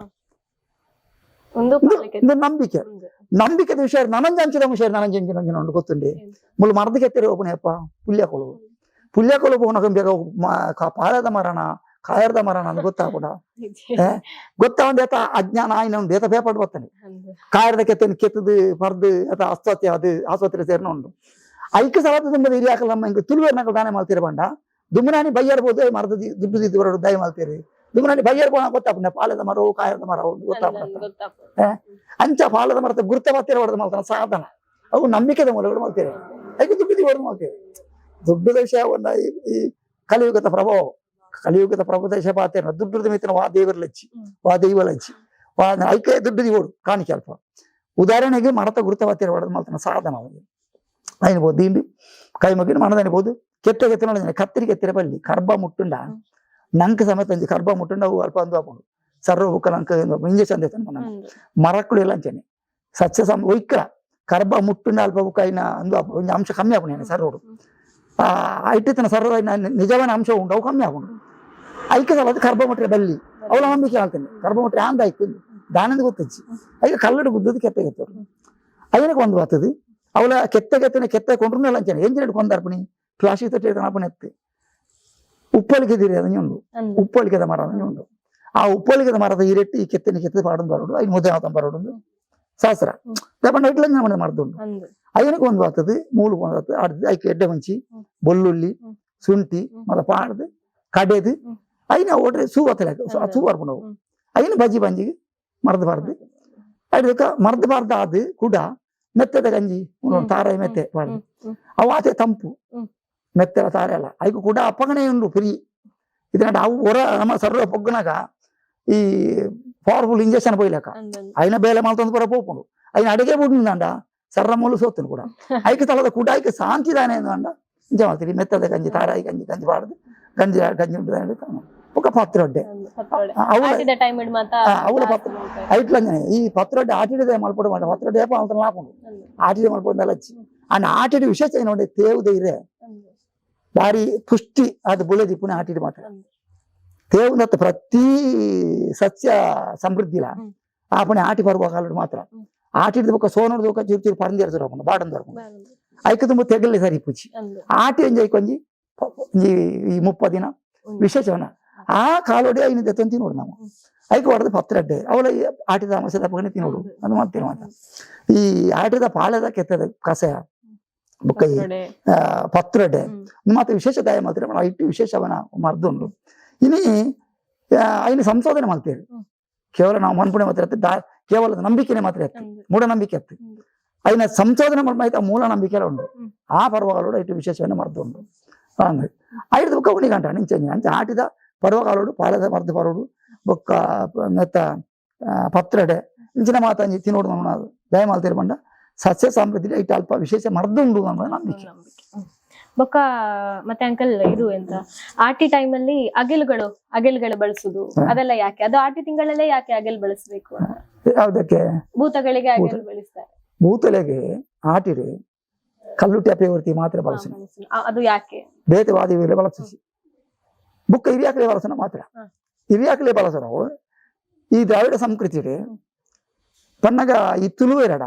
ನಂಬಿಕೆ ವಿಷಯ ನನಂಜಂಚಿದ ವಿಷಯ ನನಂಜಂಚಿನ ಉಂಡು ಗೊತ್ತುಂಡಿ ಮುಳ್ಳು ಮರದ ಕೆತ್ತರೆ ಹೋಪನೆ ಅಪ್ಪ ಪುಲ್ಯಕೊಳು ಹೋಗಬೇಕ ಪಾಲದ ಮರಣ ಕಾಯರದ ಮರಣ ಅಂತ ಗೊತ್ತಾಗ್ಬಿಡ ಗೊತ್ತಾವಂದ ಏತ ಅಜ್ಞಾನ ಆಯ್ನ ಉಂಡು ಏತ ಬೇಪಟ್ಟು ಬರ್ತಾನೆ ಕಾಯರದ ಕೆತ್ತನೆ ಕೆತ್ತದು ಪರ್ದು ಏತ ಅಸ್ವತ್ಯ ಅದು ಆಸ್ಪತ್ರೆ ಸೇರ್ನ ಉಂಡು ಐಕ್ಯ ಸಲದ ದುಂಬದ ಹಿರಿಯಾಕಲ್ಲ ನಮ್ಮ ಹಿಂಗೆ ತುಳುವೇರ್ನಾಗ ದಾನೆ ಮಾಡ್ತೀರ ಬಂಡ ದುಮ್ಮನಾನಿ ಬೈಯರ್ಬೋದು ಮರದ ದುಡ್ಡು ದಿದ್ದು ಬರೋದು ದಯ ಮಾಡ್ತೀರಿ ದುಮ್ಮನಾನಿ ಬೈಯರ್ಬೋಣ ಗೊತ್ತಾಗ್ಬಿಡ ಪಾಲದ ಮರವು ಕಾಯರದ ಮರ ಗೊತ್ತಾಗ್ಬಿಡ ಅಂಚ ಪಾಲದ ಮರದ ಗುರುತ ಬರ್ತೀರ ಹೊಡೆದು ಮಾಡ್ತಾನೆ ಸಾಧನ ಅವು ನಂಬಿಕೆದ ಮೂಲಗಳು ಮಾಡ್ತೀರಿ ಐಕ್ಯ ದುಡ್ಡು ಹೊಡೆದು ಮಾಡ್ತೀರಿ ದುಡ್ಡದ ವಿಷಯ ಒಂದ ಈ ಕಲಿಯುಗದ ಪ್ರಭಾವ ದೇಶ ಪಾತೇನ ದುಡ್ಡದ ಮಿತ್ರ ವಾ ದೇವರ್ಲಚ್ಚಿ ವಾ ದೈವಲಚ್ಚಿ ವಾ ಐಕ್ಯ ದುಡ್ಡು ಓಡು ಕಾಣಿಕೆ ಅಲ್ಪ ಉದಾಹರಣೆಗೆ ಮರತ ಗುರುತ ಬರ್ತೀರ ಹೊಡೆದು ಮಾಡ್ತಾನೆ ಸಾಧನ ಅವನಿಗೆ అయినపోదు దీన్ని కై మగ్గిన మనదనిపోదు కెట్ట కెత్తిన కత్తిరి కెత్తిర పల్లి కర్బ ముట్టుండ నంక సమేత కర్బ ముట్టుండ అల్ప అందు అప్పుడు సర్వ బుక్క నంక ఇంజెక్షన్ తెస్తాను మనం మరక్కుడు ఎలా అంచని సత్య ఇక్కడ కర్బ ముట్టుండ అల్ప బుక్క అయిన అందు అప్పుడు అంశ కಮ್ಮಿ ఆపను సర్వడు ಐಟಿತನ ಸರ್ವ ನಿಜವಾದ ಅಂಶ ಉಂಟು ಅವು ಕಮ್ಮಿ ಆಗುಂಡು ಐಕ್ಯ ಸಲ ಕರ್ಬ ಮುಟ್ರೆ ಬಲ್ಲಿ ಅವಳ ನಂಬಿಕೆ ಹೇಳ್ತೇನೆ ಕರ್ಬ ಮುಟ್ರೆ ಆಂದ ಐಕ್ಯಂದು ದಾನದ ಗೊತ್ತಚ್ಚಿ ಐಕ ಕಲ್ಲಡು ಗುದ್ದದು ಕೆತ್ತ ಕೆತ್ತರು ಅದಕ್ಕೆ ಒಂದು ಬರ್ತದೆ ಅವಳ ಕೆತ್ತ ಕೊಂಡ್ರು ಅಂಚನೆ ಎಂಜಿನ ಕೊಂದಾರ್ಪಣಿ ಪ್ಲಾಸ್ಟಿಕ್ ತೊಟ್ಟಿ ಕಣಪಣೆ ಎತ್ತಿ ಉಪ್ಪಳಿಕೆದಿರಿ ಅದನ್ನುಂಡು ಉಪ್ಪಳಿಕೆದ ಮರ ಅದನ್ನುಂಡು ಆ ಉಪ್ಪಳಿಕೆದ ಮರದ ಇರೆಟ್ಟಿ ಈ ಕೆತ್ತನೆ ಪಾಡೊಂದು ಬರೋಡು ಐದು ಮುದ್ದೆ ಮಾತ ಬರೋಡು ಶಾಸ್ತ್ರ ತಗೊಂಡು ಇಟ್ಲ ನಮ್ಮನೆ ಮರದುಂಡು ಅದಕ್ಕೆ ಒಂದು ಬರ್ತದೆ ಮೂಳು ಒಂದು ಆಡ್ದು ಐಕೆ ಎಡ್ಡೆ ಮುಂಚಿ ಬೆಳ್ಳುಳ್ಳಿ ಶುಂಠಿ ಮತ್ತೆ ಪಾಡ್ದು ಕಡೆದು ಐನ ಓಡ್ರೆ ಸೂ ಹತ್ತಲೆ ಸೂ ಬರ್ಕೊಂಡು ಐನು ಬಜ್ಜಿ ಬಂಜಿಗೆ ಮರದಬಾರ್ದು ಅದಕ್ಕೆ ಮರದಬಾರ್ದು ಅದು ಕೂಡ ಮೆತ್ತದ ಗಂಜಿ ತಾರಾಯಿ ಮೆತ್ತೆ ಬಾರ್ದು ಅವು ಆತೆ ತಂಪು ಮೆತ್ತೆಲ ತಾರೆ ಅಲ್ಲ ಐಕು ಕೂಡ ಅಪ್ಪಗಣೆ ಉಂಡು ಫ್ರೀ ಇದನ್ನ ಅವು ಹೊರ ನಮ್ಮ ಸರ್ವ ಪೊಗ್ಗನಾಗ ಈ ಪವರ್ಫುಲ್ ಇಂಜೆಕ್ಷನ್ ಪೋಯ್ಲಕ ಐನ ಬೇಲೆ ಮಾಲ್ತೊಂದು ಪರ ಪೋಪುಂಡು ಐನ ಅಡಿಗೆ ಬಿಡುಂಡ ಸರ್ರ ಮೂಲು ಸೋತನು ಕೂಡ ಐಕೆ ತಲದ ಕೂಡ ಐಕೆ ಶಾಂತಿದಾನೆ ಅಂದ ಇಂಜ ಮಾಡ್ತೀರಿ ಮೆತ್ತದ ಗಂಜಿ ತಾರಾಯಿ ಗಂಜಿ ಬಾರ್ದು ಗಂಜಿ ಉಂಟು ఒక పత్రొడ్డే ಅವಳ ಪತ್ರ ಐಟ್ಲ ಈ ಪತ್ರೊಡ್ಡೆ ಆಟಿಡಿದೆ ಮಲ್ಪಡು ಮಾಡ ಪತ್ರೊಡ್ಡೆ ಏಪ ಅಂತ ಹಾಕೊಂಡು ಆಟಿಡಿ ಮಲ್ಪೊಂದು ಅಲಚ್ಚಿ ಆ ಆಟಿಡಿ ವಿಶೇಷ ನೋಡಿ ತೇವುದೇ ಇದೆ ಬಾರಿ ಪುಷ್ಟಿ ಅದು ಬುಳೆದಿ ಪುಣೆ ಆಟಿಡಿ ಮಾತ್ರ ತೇವುದತ್ತ ಪ್ರತಿ ಸಸ್ಯ ಸಮೃದ್ಧಿಲ ಆ ಪುಣೆ ಆಟಿ ಬರುವ ಕಾಲ ಮಾತ್ರ ಆಟಿದ ಬೊಕ್ಕ ಸೋನೋಡ್ ದೋಕ ಚೂರು ಚೂರು ಪರಂದಿ ಇರ್ತಾರೆ ಬಾಡನ್ ದೊರಕೊಂಡು ಐಕ ತುಂಬ ತೆಗಲಿ ಸರಿ ಪೂಚಿ ಆಟಿ ಒಂಜಿ ಒಂಜಿ ಈ 30 ದಿನ ವಿಶೇಷವನ ಆ ಕಾಲೋಡಿ ಐನಿಂದ ತಂತಿ ನೋಡು ನಾವು ಐಕ ಹೊಡೆದು ಪತ್ರಡ್ಡೆ ಅವಳ ಆಟಿದ ಅಮಾಸೆ ತಪ್ಪಗನೆ ತಿನ್ನೋಡು ಅದು ಮಾಡ್ತೀವಿ ಮಾತ್ರ ಈ ಆಟಿದ ಪಾಳೆದ ಕೆತ್ತದ ಕಸೆ ಬುಕ್ಕ ಈ ಪತ್ರಡ್ಡೆ ಮತ್ತೆ ವಿಶೇಷ ದಾಯ ಮಾತ್ರ ಇಟ್ಟು ವಿಶೇಷವನ ಮರ್ದುಂಡು ಇನಿ ಐನು ಸಂಶೋಧನೆ ಮಾಡ್ತೀರಿ ಕೇವಲ ನಾವು ಮನ್ಪುಣೆ ಮಾತ್ರ ಕೇವಲ ನಂಬಿಕೆನೆ ಮಾತ್ರ ಎತ್ತು ಮೂಢನಂಬಿಕೆ ಎತ್ತು ಐನ ಸಂಶೋಧನೆ ಮಾಡ್ತಾ ಮೂಲ ನಂಬಿಕೆ ಉಂಟು ಆ ಪರ್ವಕಾಲೋಡು ಇಟ್ಟು ವಿಶೇಷವನ್ನ ಮರ್ದುಂಡು ಹಂಗೆ ಐದು ಬುಕ್ಕ ಉಣಿಗಂಟ ನಿಂಚೆ ಅಂಚೆ ಆಟಿದ ಪರ್ವಕಾಲೋಡು ಪಾಲದ ಮರ್ದು ಪರೋಡು ಬೊಕ್ಕ ನೆತ್ತ ಪತ್ರಡೆ ಇಂಚಿನ ಮಾತಾಂಜಿ ತಿನ್ನೋಡು ನಮ್ಮ ದಯ ಮಾಲ್ತೀರಿ ಬಂಡ ಸಸ್ಯ ಸಮೃದ್ಧಿ ಐಟು ಅಲ್ಪ ವಿಶೇಷ ಮರ್ದುಂಡು ನಮ್ಮ ನಂಬಿಕೆ ಬೊಕ್ಕ ಮತ್ತೆ ಅಂಕಲ್ ಇದು ಎಂತ ಆಟಿ ಟೈಮಲ್ಲಿ ಅಗೆಲ್ಗಳು ಬಳಸುದು ಅದೆಲ್ಲ ಯಾಕೆ ಅದು ಆಟಿ ತಿಂಗಳಲ್ಲೇ ಯಾಕೆ ಅಗೆಲ್ ಬಳಸಬೇಕು ಯಾವ್ದಕ್ಕೆ ಭೂತಗಳಿಗೆ ಅಗೆಲ್ ಬಳಸ್ತಾರೆ ಭೂತಲೆಗೆ ಆಟಿರೆ ಕಲ್ಲುಟ್ಟಿ ಅಪೇವರ್ತಿ ಮಾತ್ರ ಬಳಸಣ ಅದು ಯಾಕೆ ಬೇತವಾದಿ ವೇಳೆ ಬಳಸಿಸಿ ಬುಕ್ಕ ಹಿರಿಯಾಕಲೆ ಬಳಸಣ ಮಾತ್ರ ಹಿರಿಯಾಕಲೆ ಬಳಸಣ ಈ ದ್ರಾವಿಡ ಸಂಸ್ಕೃತಿ ಪನ್ನಗ ಈ ತುಳುವೆರಡ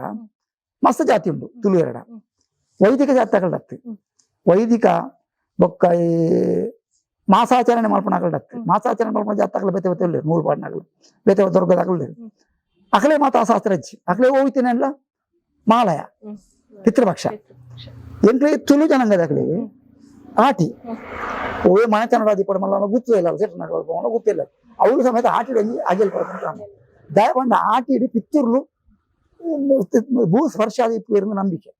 ಮಸ್ತ್ ಜಾತಿ ಉಂಟು ತುಳುವೆರಡ ವೈದಿಕ ಜಾತಿಗಳಾಗ್ತದೆ ವೈದಿಕ ಬೊಕ್ಕ ಈ ಮಾಸಾಚರಣೆ ಮಾಡ್ಕೊಂಡಾಗಲ್ಡಾಗ್ತದೆ ಮಾಸಾಚರಣೆ ಮಾಡ್ಕೊಂಡು ಜಾತಗಳು ಬೇತೆ ಬೇತೆ ಉಳ್ಳೇರು 3 ಪಾಡ್ನಾಗಲು ಬೇತೆ ದೊರ್ಗದಾಗಲ್ಲೇರು ಅಕಲೆ ಮಾತಾ ಶಾಸ್ತ್ರ ಹಚ್ಚಿ ಅಕಲೆ ಹೋಗ್ತೀನಿ ಅಲ್ಲ ಮಾಲಯ ಪಿತೃಪಕ್ಷ ಎಂಟ್ರೆ ತುಳು ಜನಾಂಗದಾಗಲಿ ಆಟಿ ಓವೇ ಮನೆತನರಾದಿ ಪಡಮಲ್ಲ ಗುತ್ತು ಇಲ್ಲ ಸೇರ್ಕೊಂಡು ಗುತ್ತಿಲ್ಲ ಅವಳು ಸಮೇತ ಆಟಿ ಅಗೆಲ್ ಪಡ್ಕೊಂಡು ದಯ ಬಂದ ಆಟಿಡಿ ಪಿತ್ತೂರ್ಲು ಭೂ ಸ್ಪರ್ಶಾದಿ ಇಪ್ಪು ನಂಬಿಕೆ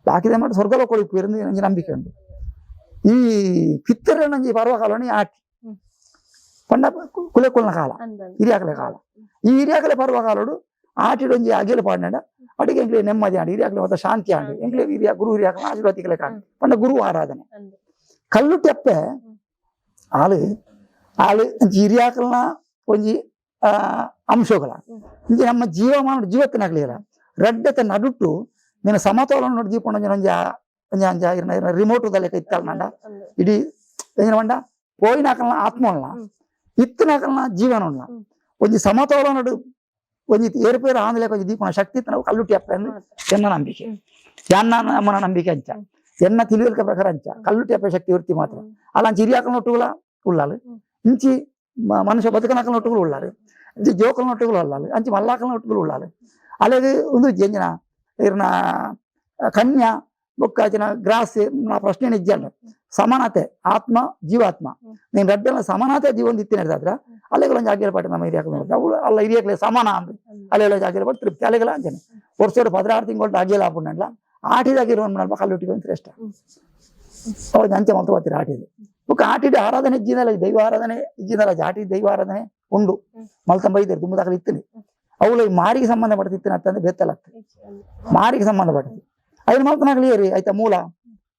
ಹಾಕಿದೆ ಮಾಡಿ ಸ್ವರ್ಗಲ ಕೊಳಿಪ್ಪು ಇருந்து ನಂಗೆ ನಂಬಿಕೆ ಉಂಟು ಈ ಪಿತ್ತರ ನಂಗೆ ಪರ್ವಕಾಲನಿ ಆಟಿ ಪಂಡ ಕುಲೆಕೊಲ್ನ ಕಾಲ ಹಿರಿಯಾಕಲೆ ಕಾಲ ಈ ಹಿರಿಯಾಕಲೆ ಪರ್ವಕಾಲಡು ಆಟಿಡೊಂಜಿ ಅಗೆಲು ಪಾಡಿನ ಅಡಿಗೆ ಎಂಕ್ಲೆ ನೆಮ್ಮದಿ ಆಡಿ ಹಿರಿಯಾಕಲೆ ಮತ್ತೆ ಶಾಂತಿ ಆಡಿ ಎಂಕ್ಲೆ ಗುರು ಹಿರಿಯಾಕಲ ಆಶೀರ್ವಾದಿಕಲೆ ಕಾಣಿ ಪಂಡ ಗುರು ಆರಾಧನೆ ಕಲ್ಲುಟ್ಟಿ ಅಪ್ಪೆ ಆಳು ಹಿರಿಯಾಕಲ್ನ ಒಂಜಿ ಅಂಶಗಳ ಇಂಜಿ ನಮ್ಮ ಜೀವಮಾನ ಜೀವತ್ತಿನಾಗ್ಲಿಲ್ಲ ರಡ್ಡತೆ ನಡುಟ್ಟು ನೀನು ಸಮತೋಲನ ನೋಡಿ ಜೀಪೊಂಡ ರಿಮೋಟ್ ಲೆಕ್ಕ ಇತ್ತಲ್ಲ ನಂಡ ಇಡೀ ಏನ ಮಂಡ ಪೋಯಿನಾಕಲ್ನ ಆತ್ಮವನ್ನ ಇತ್ತಿನಾಕಲ್ನ ಜೀವನ ಒಂಜಿ ಸಮತೋಲನ ನಡು ಒಂಜಿ ಏರುಪೇರು ಆಂಧ್ಲೆ ಕೊಂಚ ದೀಪನ ಶಕ್ತಿ ನಾವು ಕಲ್ಲುಟ್ಟಿ ಅಪ್ಪ ಎನ್ನ ನಂಬಿಕೆ ನಮ್ಮನ ನಂಬಿಕೆ ಅಂಚ ಎನ್ನ ತಿಳಿಯಲಿಕೆ ಪ್ರಕಾರ ಅಂಚ ಕಲ್ಲುಟ್ಟಿ ಅಪ್ಪ ಶಕ್ತಿ ವೃತ್ತಿ ಮಾತ್ರ ಅಲ್ಲ ಅಂಚಿ ಹಿರಿಯಾಕಲ್ನ ಒಟ್ಟುಗಳ ಉಳ್ಳಾಲು ಇಂಚಿ ಮನುಷ್ಯ ಬದುಕನಾಕಲ್ನ ಒಟ್ಟುಗಳು ಉಳ್ಳಾಲು ಇಂಚಿ ಜೋಕಲ್ನ ಒಟ್ಟುಗಳು ಉಳ್ಳಾಲು ಅಂಚಿ ಮಲ್ಲಾಕಲ್ನ ಒಟ್ಟುಗಳು ಉಳ್ಳಾಲು ಅಲ್ಲಿಗೆ ಒಂದು ಜಂಜನ ಇರ್ನ ಕನ್ಯಾ ಬೊಕ್ಕಾಚಿನ ಗ್ರಾಸ್ ನಾ ಪ್ರಶ್ನೆ ನಿಜ ಸಮಾನತೆ ಆತ್ಮ ಜೀವಾತ್ಮ ನೀನ್ ರಡ್ಡೆಲ್ಲ ಸಮಾನತೆ ಜೀವನ ಇತ್ತಿನ ಹಿಡಿದಾದ್ರ ಅಲ್ಲಿಗೆಲ್ಲ ಜಾಗಿರ ಪಾಠ ನಮ್ಮ ಹಿರಿಯಾಕಲ್ ಅವಳು ಅಲ್ಲ ಹಿರಿಯಾಕಲೆ ಸಮಾನ ಅಂದ್ ಅಲ್ಲೆಲ್ಲ ಜಾಗಿರ ಪಾಠ ತೃಪ್ತಿ ಅಲ್ಲಿಗೆಲ್ಲ ಅಂಜನೆ ವರ್ಷ 16 ತಿಂಗಳು ಅಗಿಯಲ್ಲ ಹಾಕೊಂಡಲ್ಲ ಆಟಿದಾಗಿರೋ ಕಲ್ಲುಟ್ಟಿಗೆ ಅಂತ ಇಷ್ಟ ಅವ್ರು ಅಂಚೆ ಮಲ್ತು ಬರ್ತೀರಿ ಆಟಿದೆ ಬುಕ್ ಆಟಿದ ಆರಾಧನೆ ಇಜ್ಜಿದಲ್ಲ ದೈವ ಆರಾಧನೆ ಇಜ್ಜಿದಲ್ಲ ಜಾಟಿ ದೈವ ಆರಾಧನೆ ಉಂಡು ಮಲ್ತ ಬೈದಾರೆ ತುಂಬ ದಾಖಲೆ ಇತ್ತನಿ ಅವಳು ಮಾರಿಗೆ ಸಂಬಂಧಪಡ್ತಿತ್ತಿನ ಅಂತಂದ್ರೆ ಬೆತ್ತಲಾಗ್ತದೆ ಮಾರಿಗೆ ಸಂಬಂಧಪಡ್ತದೆ ಐದು ಮಲ್ತನಾಗ್ಲಿ ರೀ ಆಯ್ತಾ ಮೂಲ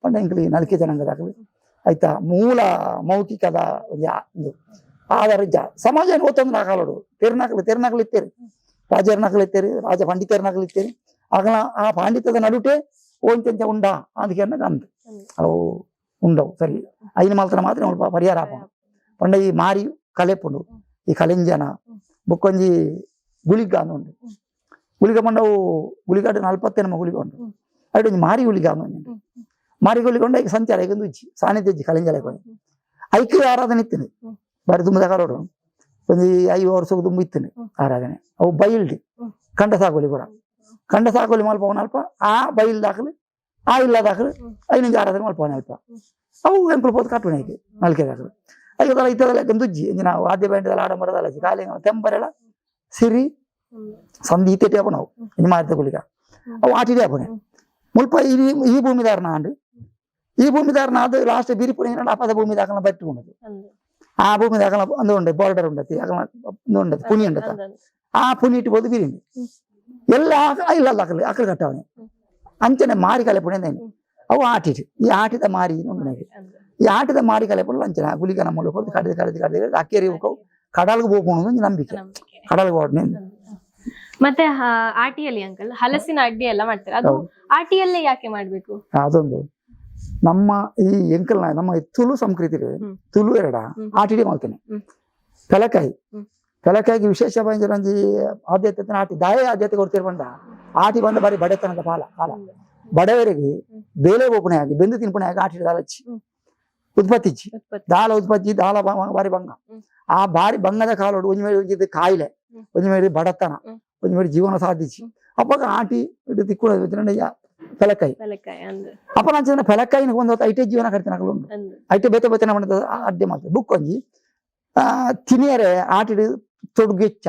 ಪಂಡಂಕ್ಲಿ ನಲಿಕೆ ಜನಾಂಗದಾಗಲಿ ಆಯ್ತಾ ಮೂಲ ಮೌಖಿಕದ ಒಂದು ಆಧಾರ ಸಮಾಜ ಗೊತ್ತಂದ್ರೆ ನಾಕಾಲೋಡು ತೆರ್ನಾಕಲು ಇತ್ತೇರಿ ರಾಜರ್ನಾಕಲು ಇತ್ತೇರಿ ರಾಜ ಪಂಡಿತರ್ನಾಕಲು ಇತ್ತೇರಿ ಆಗಲ ಆ ಪಾಂಡಿತ್ಯದ ನಡುಟೆ ಓಂಚಂಚ ಉಂಡ ಅದಕ್ಕೆ ಅಂದ ಅವು ಉಂಡವು ಸರಿ ಐದು ಮಲ್ತನ ಮಾತ್ರ ಸ್ವಲ್ಪ ಪರಿಹಾರ ಹಾಕೋಣ ಪಂಡ ಈ ಮಾರಿ ಕಲೆ ಪುಂಡು ಈ ಕಲೆಂಜನ ಬುಕ್ಕೊಂಜಿ ಗುಳಿಗ ಅಂತ ಉಂಟು ಗುಳಿಗ ಪಂಡವು ಗುಳಿಗಾಡು 40 ನಮ್ಮ ಗುಳಿಗ ಉಂಟು ಅಡಿ ಮಾರಿ ಗುಳಿಗ ಅಂತ ಮಾರಿ ಗುಳಿಗೊಂಡ ಈಗ ಸಂಚಾರ ಈಗ ಉಜ್ಜಿ ಸಾನ್ನಿಧ್ಯ ಕಲೆಂಜಲ ಐಕ್ಯ ಆರಾಧನೆ ಇತ್ತೇನೆ ಬಾರಿ ತುಂಬ ತಗೊಳ್ಳೋಡು ಒಂದು 5 ವರ್ಷಕ್ಕೆ ತುಂಬ ಇತ್ತೇನೆ ಆರಾಧನೆ ಅವು ಬೈಲ್ಡಿ ಕಂಡ ಸಾಕೋಲಿ ಕೂಡ ಕಂಡ ಸಾಕೋಲಿ ಮಲ್ಪವನ ಅಲ್ಪ ಆ ಬೈಲ್ ದಾಖಲು ಆ ಇಲ್ಲ ದಾಖಲು ಐನಿಂಜ ಆರಾಧನೆ ಮಲ್ಪವನ ಅಲ್ಪ ಅವು ಎಂಪಲು ಪೋದು ಕಟ್ಟುವಣ ಐಕೆ ನಲ್ಕೆ ದಾಖಲು ಐದಲ್ಲ ಇತ್ತದಲ್ಲ ಗಂದುಜ್ಜಿ ನಾವು ವಾದ್ಯ ಬ್ಯಾಂಡದಲ್ಲ ಆಡಂಬರದಲ್ಲ ಕಾಲಿ ತೆಂಬರೆಲ್ಲ ಸಿರಿ ಸಂಧಿ ಇತ್ತೇಟಿ ಹಬ್ಬ ನಾವು ಇನ್ನು ಮಾರಿದ ಗುಳಿಗ ಅವು ಆಟಿದೆ ಹಬ್ಬನೆ ಮುಲ್ಪ ಈ ಭೂಮಿದಾರನ ಆಂಡು ಈ ಭೂಮಿದಾರನ ಅದು ಲಾಸ್ಟ್ ಬಿರಿಪುಣಿ ಅಪದ ಭೂಮಿ ದಾಖಲ ಬಟ್ಟುಕೊಂಡದು ಆ ಭೂಮಿ ದಾಖಲ ಒಂದು ಉಂಡೆ ಬಾರ್ಡರ್ ಉಂಡತಿ ಒಂದು ಉಂಡತಿ ಪುನಿ ಉಂಡತ ಆ ಪುನಿ ಇಟ್ಟುಬೋದು ಬಿರಿಂಡಿ ಎಲ್ಲ ಇಲ್ಲ ಅಕ್ಕಲು ಅಕ್ಕಲು ಕಟ್ಟವನೆ ಅಂಚನೆ ಮಾರಿ ಕಲೆ ಪುಣೆ ಅವು ಆಟಿಟ್ಟು ಈ ಆಟಿದ ಮಾರಿ ಉಂಟು ಈ ಆಟಿದ ಮಾರಿ ಕಲೆ ಪುಣ ಅಂಚನೆ ಗುಳಿಗ ನಮ್ಮ ಕಡಿದು ಕಡಿದು ಕಡಿದು ಅಕ್ಕೇರಿ ಕಡಲ್ಗೆ ಹೋಗ್ಕೊಂಡು ನಂಬಿಕೆ ಕಡಲ್ಗೆ ಹೋಗ್ನೆ ಮತ್ತೆ ಆಟಿಯಲ್ಲಿ ಅಂಕಲ್ ಹಲಸಿನ ಅಡ್ಡಿ ಎಲ್ಲ ಮಾಡ್ತಾರೆ ಅದು ಆಟಿಯಲ್ಲೇ ಯಾಕೆ ಮಾಡ್ಬೇಕು ಅದೊಂದು ನಮ್ಮ ಈ ಎಂಕಲ್ ನಮ್ಮ ತುಳು ಸಂಸ್ಕೃತಿ ತುಳು ಎರಡ ಆಟಿಡಿ ಮಾಡ್ತೇನೆ ಪೆಲಕಾಯಿ ವಿಶೇಷ ಆದ್ಯತೆ ಆಟಿ ದಾಯ ಆದ್ಯತೆ ಕೊಡ್ತೀರಿ ಬಂದ ಆಟಿ ಬಂದ ಬಾರಿ ಬಡತನದ ಕಾಲ ಬಡವರಿಗೆ ಬೇಲೆ ಓಪಣೆ ಆಗಿ ಬೆಂದು ತಿನ್ಪಣೆ ಆಗಿ ಆಟಿ ದಾಲಚ್ಚಿ ಉತ್ಪತ್ತಿ ದಾಳ ಉತ್ಪತ್ತಿ ದಾಳ ಬಾರಿ ಬಂಗ ಆ ಬಾರಿ ಬಂಗದ ಕಾಲೋಡು ಒಂಜಿ ಮೇರೆ ಕಾಯಿಲೆ ಒಂಜಿ ಮೇರೆ ಬಡತನ ಒಂಜಿ ಮೇರೆ ಜೀವನ ಸಾಧಿಸಿ ಅಪ್ಪಾಗ ಆಟಿ ತಿಕ್ಕುಳ ಪೆಲಕಾಯಿ ಅಪ್ಪ ನಂಚಿನ ಪೆಲಕಾಯಿನ ಒಂದು ಐಟೆ ಜೀವನ ಕಟ್ತಿನ ಉಂಟು ಐಟೆ ಬೇತೆ ಬೇತೆ ಮಾಡಿದ ಅಡ್ಡೆ ಮಾಡ್ತಾರೆ ಬುಕ್ ಒಂಜಿ ತಿನಿಯರೆ ಆಟಿಡ್ ತೊಡುಗೆಚ್ಚ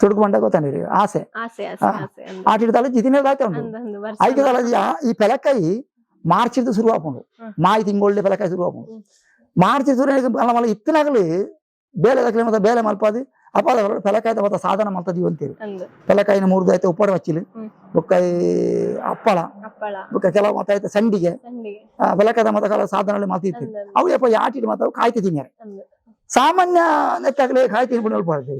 ತೊಡುಗು ಬಂಡ ಗೊತ್ತಾನಿರಿ ಆಸೆ ಆಟಿಡ್ ತಲಜಿ ತಿನ್ನೋದಾಯ್ತು ಉಂಟು ಐದು ತಲಜಿ ಈ ಪೆಲಕಾಯಿ ಮಾರ್ಚಿದ ಶುರು ಆಪುಂಡು ಮಾಯಿ ತಿಂಗೊಳ್ಳೆ ಪೆಲಕಾಯಿ ಶುರು ಆಪುಂಡು ಮಾರ್ಚ್ ಶುರು ಮಲ್ಲ ಇತ್ತಿನಾಗಲಿ ಬೇಲೆ ದಕ್ಕಲಿ ಮತ್ತೆ ಬೇಲೆ ಮಲ್ಪಾದಿ ಅಪ್ಪ ಪೆಲಕಾಯ್ದ ಮತ್ತೆ ಸಾಧನ ಮಾಡ್ತದೀವಿ ಅಂತೀರಿ ಪೆಲಕಾಯಿನ ಮುರಿದು ಆಯ್ತು ಉಪ್ಪಾಡು ಹಚ್ಚಿಲಿ ಬೊಕ್ಕ ಹಪ್ಪಳ ಬೊಕ್ಕ ಕೆಲವು ಮತ್ತೆ ಆಯ್ತು ಸಂಡಿಗೆ ಪೆಲಕಾಯ್ದ ಮತ್ತೆ ಕೆಲವು ಸಾಧನ ಮಾತಿತ್ತು ಅವು ಯಪ್ಪ ಆಟಿಡ್ ಮತ್ತೆ ಕಾಯ್ತು ತಿನ್ಯಾರೆ ಸಾಮಾನ್ಯ ನೆತ್ತಾಗಲಿ ಕಾಯಿ ತಿನ್ಬಿಟ್ಟು ಹೇಳ್ಬಾರ್ದು